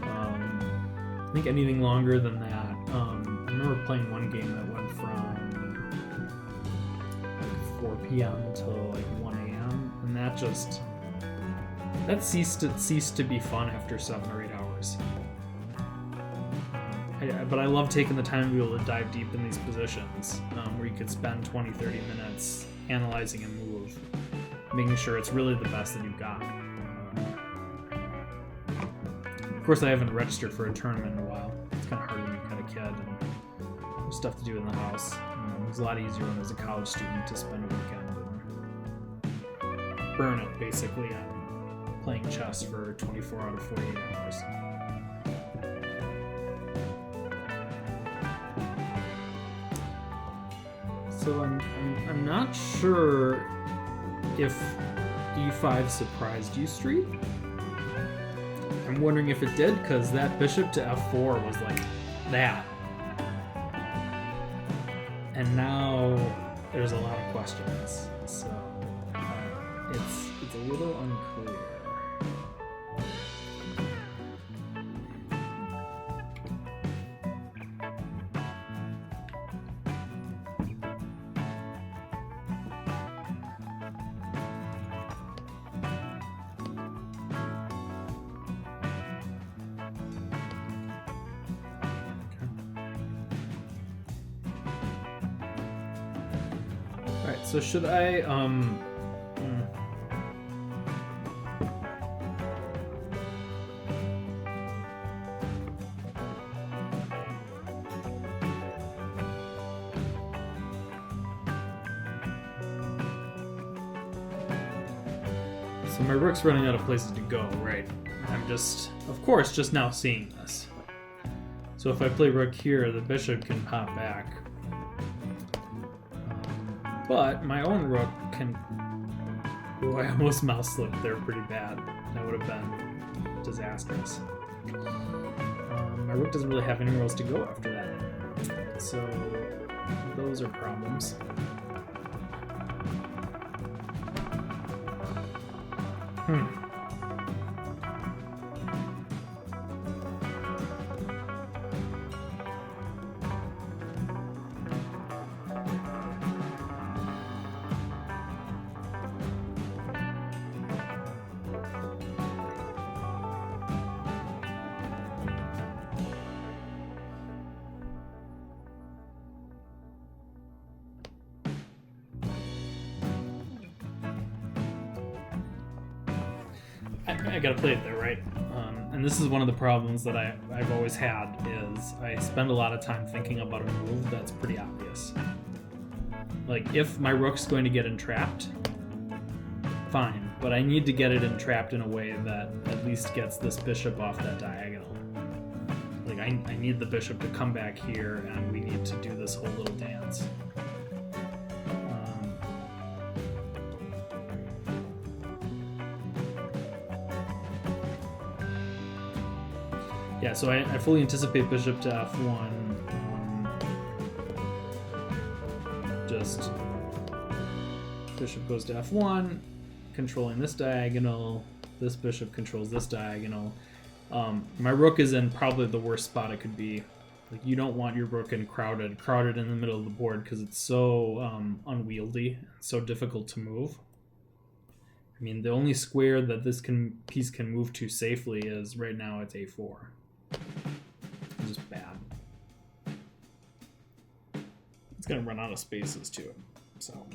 I think anything longer than that. I remember playing one game that went from like 4 p.m. till like 1 a.m. and that ceased to be fun after 7 or 8 hours. But I love taking the time to be able to dive deep in these positions, where you could spend 20-30 minutes analyzing a move, making sure it's really the best that you've got. Of course, I haven't registered for a tournament in a while. It's kind of hard when you've got a kid and there's stuff to do in the house. It was a lot easier when I was a college student to spend a weekend and burn it, basically, on playing chess for 24 out of 48 hours. So I'm not sure if e5 surprised Ustreet. I'm wondering if it did, because that bishop to f4 was like that. And now there's a lot of questions. So it's a little unclear. So should I, So my rook's running out of places to go, right? I'm just, of course, just now seeing this. So if I play rook here, the bishop can pop back. But my own rook can... Oh, I almost mouse slipped there pretty bad. That would have been disastrous. My rook doesn't really have anywhere else to go after that. So those are problems. I gotta play it there, right? And this is one of the problems that I've always had, is I spend a lot of time thinking about a move that's pretty obvious. Like, if my rook's going to get entrapped, fine, but I need to get it entrapped in a way that at least gets this bishop off that diagonal. Like, I need the bishop to come back here, and we need to do this whole little dance. Yeah, so I fully anticipate bishop to f1. Just bishop goes to f1, controlling this diagonal. This bishop controls this diagonal. My rook is in probably the worst spot it could be. Like, you don't want your rook in crowded in the middle of the board, because it's so unwieldy, so difficult to move. I mean, the only square that this piece can move to safely is, right now, it's a4. It's just bad. It's gonna run out of spaces too, so.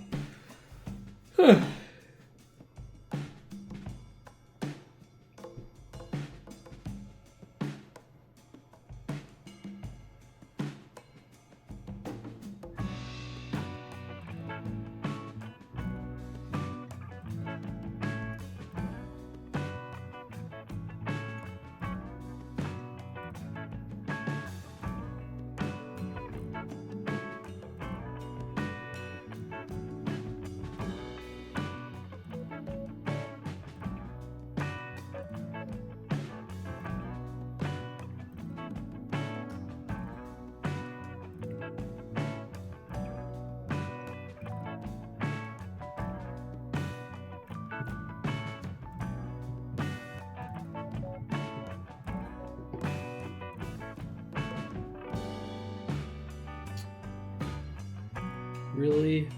Really?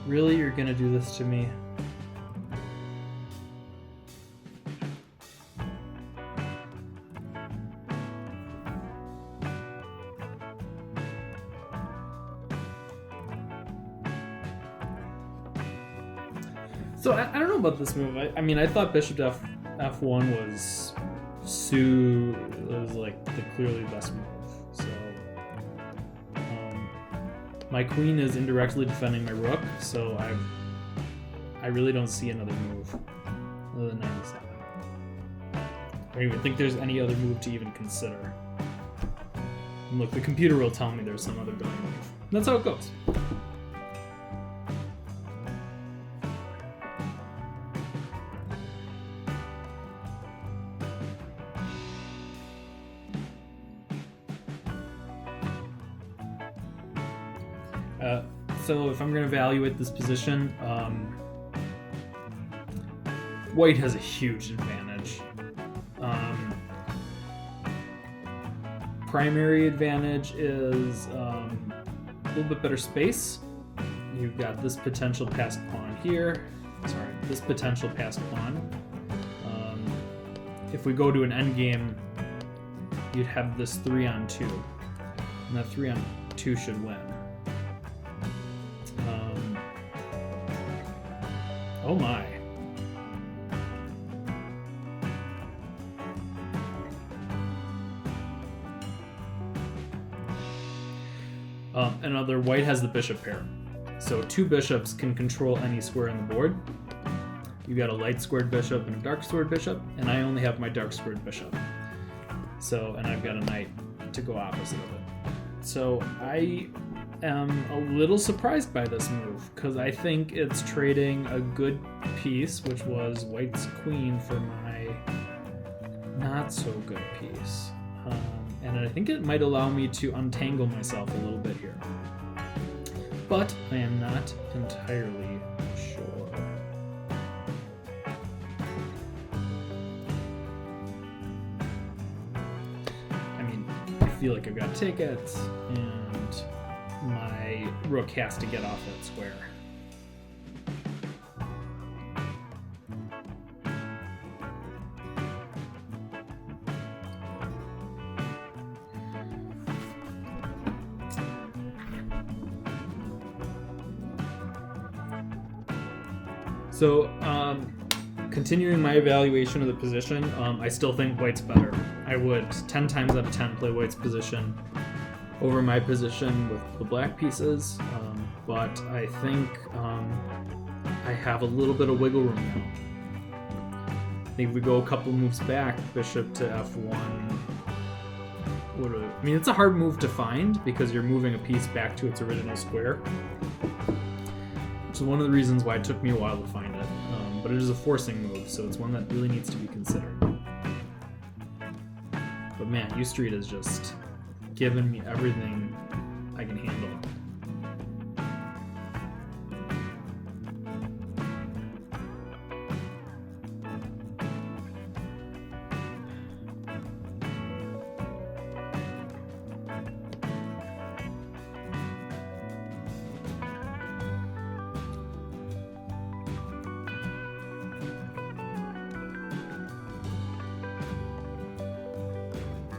Really, you're gonna do this to me? So I don't know about this move. I mean, I thought bishop to f1 was like the clearly best move. So my queen is indirectly defending my rook, so I really don't see another move other than 97. I don't even think there's any other move to even consider. And look, the computer will tell me there's some other brilliant move. That's how it goes. So if I'm going to evaluate this position, white has a huge advantage. Primary advantage is a little bit better space. You've got this potential passed pawn here. Sorry, this potential passed pawn. If we go to an endgame, you'd have this 3-on-2. And that 3-on-2 should win. Oh my. Another white has the bishop pair. So 2 bishops can control any square on the board. You got a light squared bishop and a dark squared bishop, and I only have my dark squared bishop. So, and I've got a knight to go opposite of it. So I am a little surprised by this move, because I think it's trading a good piece, which was white's queen, for my not so good piece. And I think it might allow me to untangle myself a little bit here. But I am not entirely sure. I mean, I feel like I've got to take it, and my rook has to get off that square. So, continuing my evaluation of the position, I still think white's better. I would 10 times out of 10 play white's position over my position with the black pieces, but I think I have a little bit of wiggle room now. I think if we go a couple moves back, bishop to f1, I mean, it's a hard move to find because you're moving a piece back to its original square. Which is one of the reasons why it took me a while to find it. But it is a forcing move, so it's one that really needs to be considered. But man, Ustreet has just given me everything I can handle.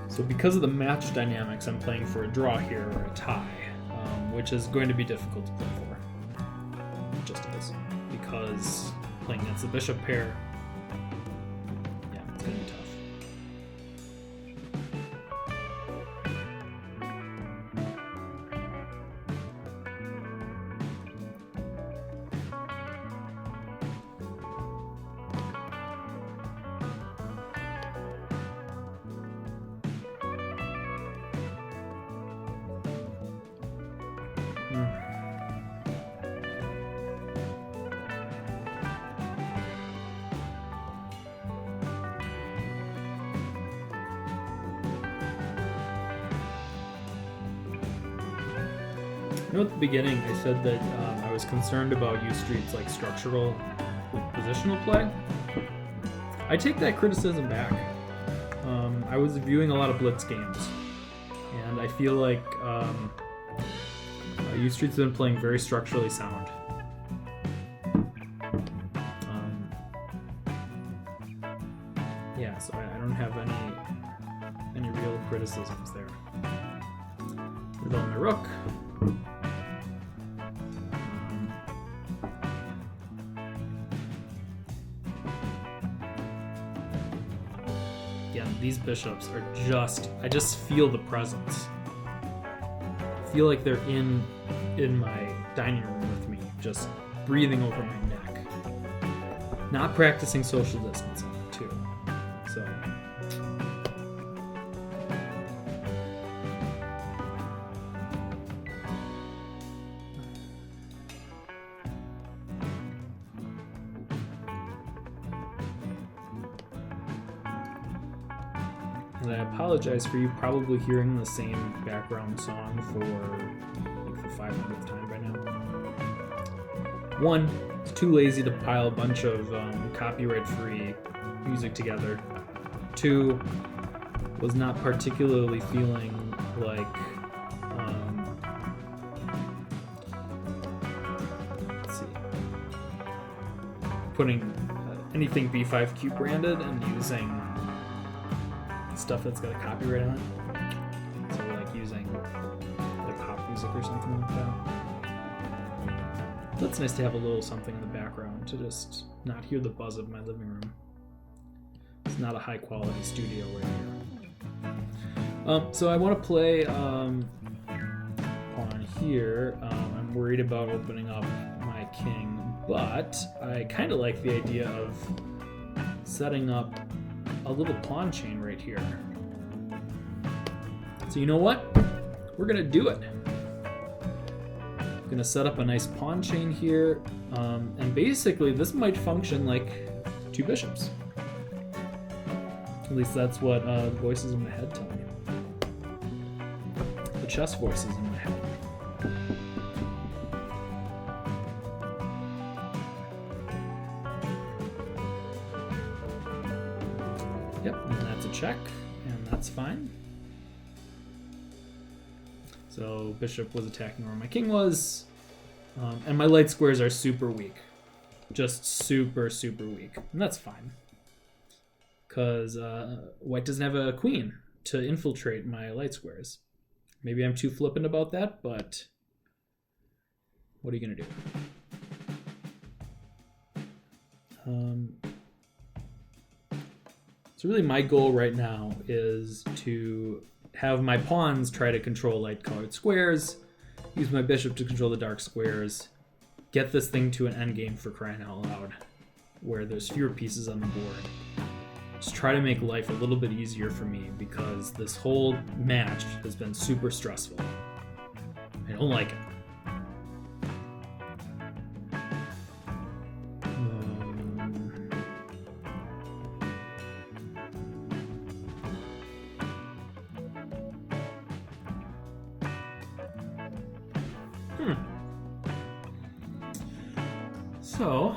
So because of the match dynamics, I'm playing for a draw here or a tie, which is going to be difficult to play for. It just is. Because playing against the bishop pair, yeah, it's going to be tough. You know, at the beginning, I said that I was concerned about Ustreet's like structural, like, positional play. I take that criticism back. I was viewing a lot of blitz games, and I feel like Ustreet's been playing very structurally sound. Yeah, so I don't have any real criticisms there. With on my rook. These bishops are I just feel the presence. I feel like they're in my dining room with me, just breathing over my neck. Not practicing social distancing, too. So. And I apologize for you probably hearing the same background song for like the 500th time by now. One, it's too lazy to pile a bunch of copyright-free music together. Two, was not particularly feeling like let's see, putting anything B5Q branded and using stuff that's got a copyright on it. So like using like pop music or something like that. That's nice to have a little something in the background to just not hear the buzz of my living room. It's not a high quality studio right here. So I want to play pawn here. I'm worried about opening up my king, but I kind of like the idea of setting up a little pawn chain right here. So you know what? We're gonna do it. I'm gonna set up a nice pawn chain here, and basically this might function like two bishops. At least that's what voices in my head tell me. The chess voices in my head. Yep, and that's a check, and that's fine. So bishop was attacking where my king was, and my light squares are super weak. Just super, super weak, and that's fine. Because white doesn't have a queen to infiltrate my light squares. Maybe I'm too flippant about that, but what are you gonna do? So really my goal right now is to have my pawns try to control light colored squares, use my bishop to control the dark squares, get this thing to an endgame for crying out loud, where there's fewer pieces on the board. Just try to make life a little bit easier for me because this whole match has been super stressful. I don't like it. So,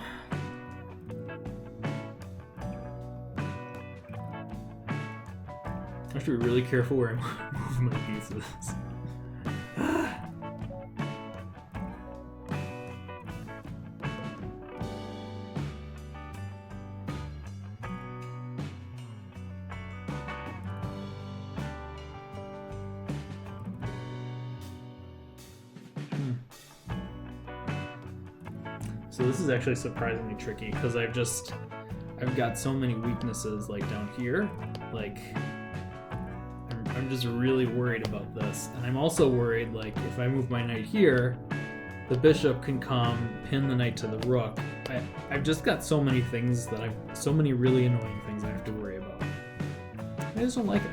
I have to be really careful where I move my pieces. So this is actually surprisingly tricky because I've got so many weaknesses like down here. Like I'm just really worried about this. And I'm also worried like if I move my knight here, the bishop can come pin the knight to the rook. I've just got so many things that so many really annoying things I have to worry about. I just don't like it.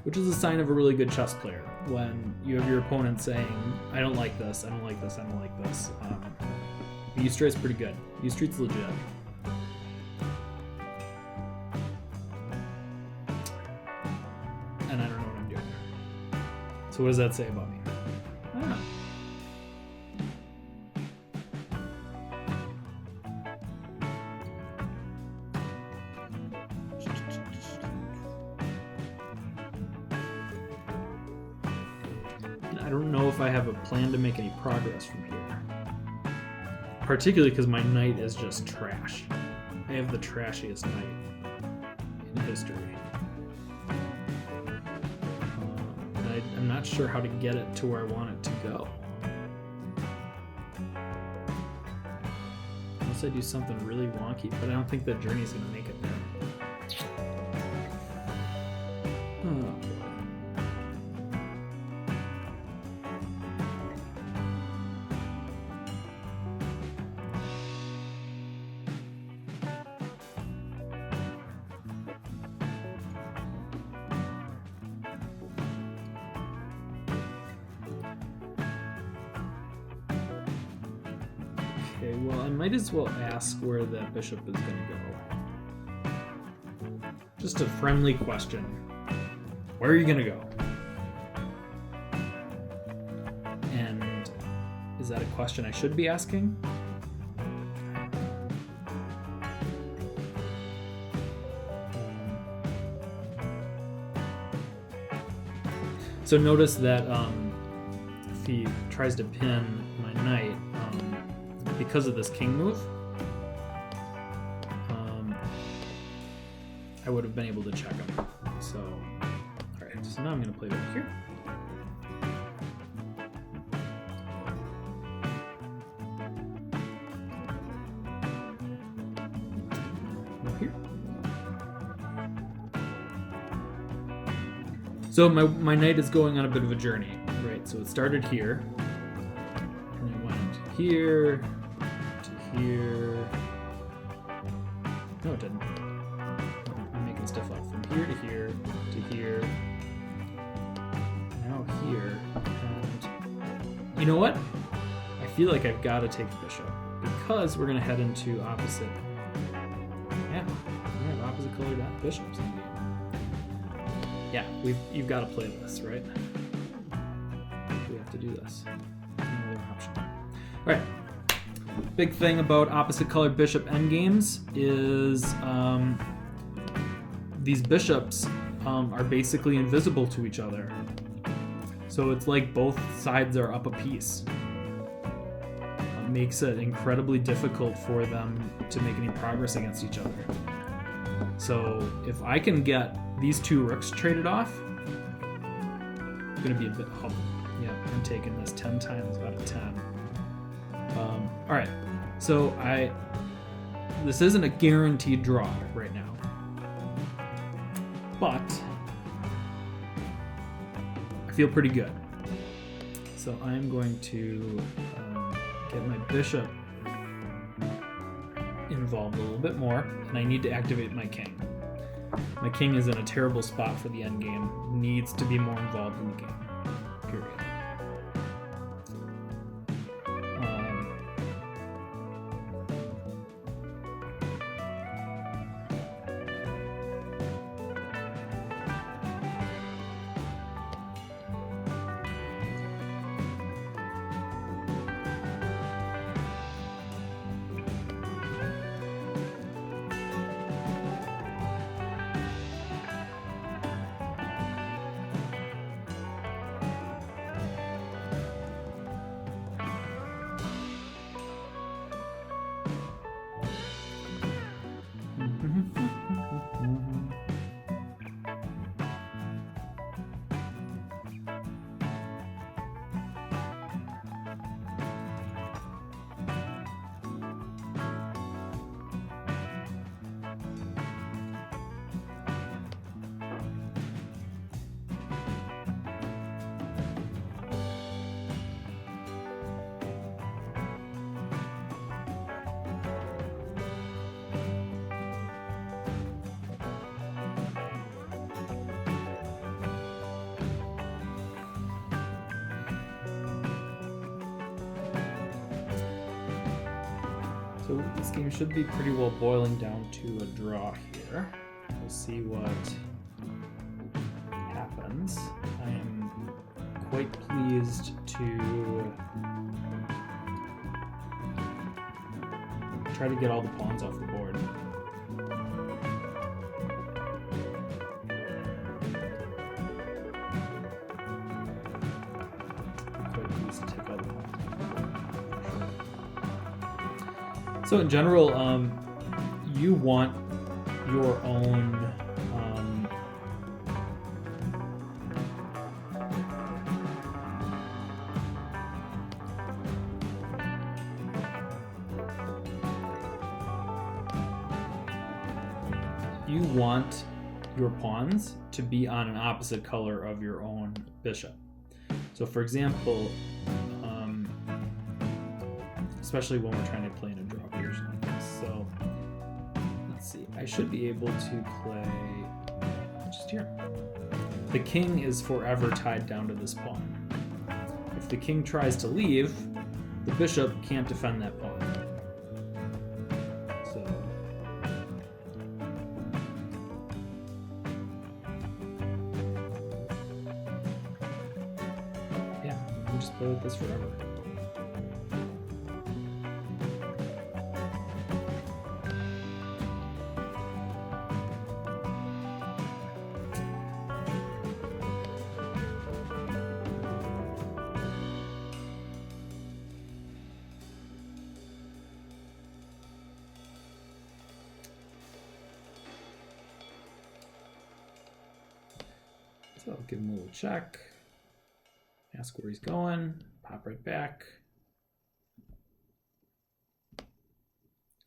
Which is a sign of a really good chess player. When you have your opponent saying, I don't like this, I don't like this, I don't like this. Ustreet's pretty good. Ustreet's legit. And I don't know what I'm doing. So what does that say about me? I don't know. I don't know if I have a plan to make any progress from here. Particularly because my knight is just trash. I have the trashiest knight in history. I'm not sure how to get it to where I want it to go. Unless I do something really wonky, but I don't think that journey's going to make it there. Oh. Okay, well, I might as well ask where that bishop is going to go. Just a friendly question. Where are you going to go? And is that a question I should be asking? So notice that if he tries to pin my knight, because of this king move, I would have been able to check him. So, alright, so now I'm going to play back here. So my knight is going on a bit of a journey, right? So it started here, and it went here to here. No, it didn't. I'm making stuff up. From here to here to here. Now here. And you know what? I feel like I've got to take the bishop because we're going to head into opposite. Yeah, we have opposite colored bishops in the game. Yeah, you've got to play this, right? We have to do this. No other option. All right. Big thing about opposite colored bishop endgames is these bishops are basically invisible to each other. So it's like both sides are up a piece. It makes it incredibly difficult for them to make any progress against each other. So if I can get these two rooks traded off, it's going to be a bit humble. Yeah, I'm taking this 10 times out of 10. All right, so this isn't a guaranteed draw right now, but I feel pretty good. So I'm going to get my bishop involved a little bit more, and I need to activate my king. My king is in a terrible spot for the endgame, needs to be more involved in the game, period. So this game should be pretty well boiling down to a draw here. We'll see what happens. I am quite pleased to try to get all the pawns off the board. Quite pleased to take all the pawns. So in general, you want your own pawns to be on an opposite color of your own bishop. So for example, especially when we're trying to play in a draw position like this. So let's see, I should be able to play just here. The king is forever tied down to this pawn. If the king tries to leave, the bishop can't defend that pawn. So yeah, we can just play with this forever. So I'll give him a little check, ask where he's going, pop right back.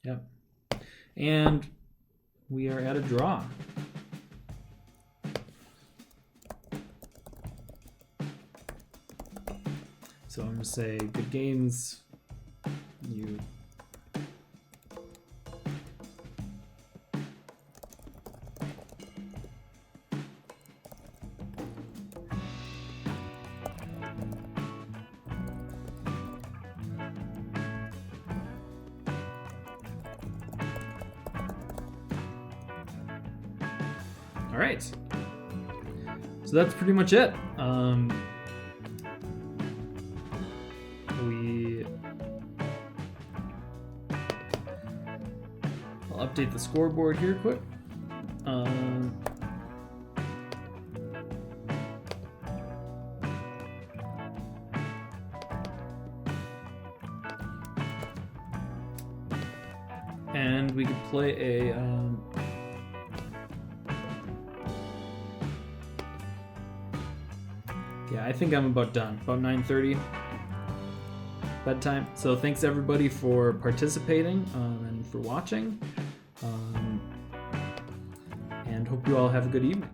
Yep. And we are at a draw. So I'm gonna say good games. You. All right. So that's pretty much it. I'll update the scoreboard here quick. And we could play a yeah, I think I'm about done. About 9:30 bedtime. So thanks everybody for participating and for watching. And hope you all have a good evening.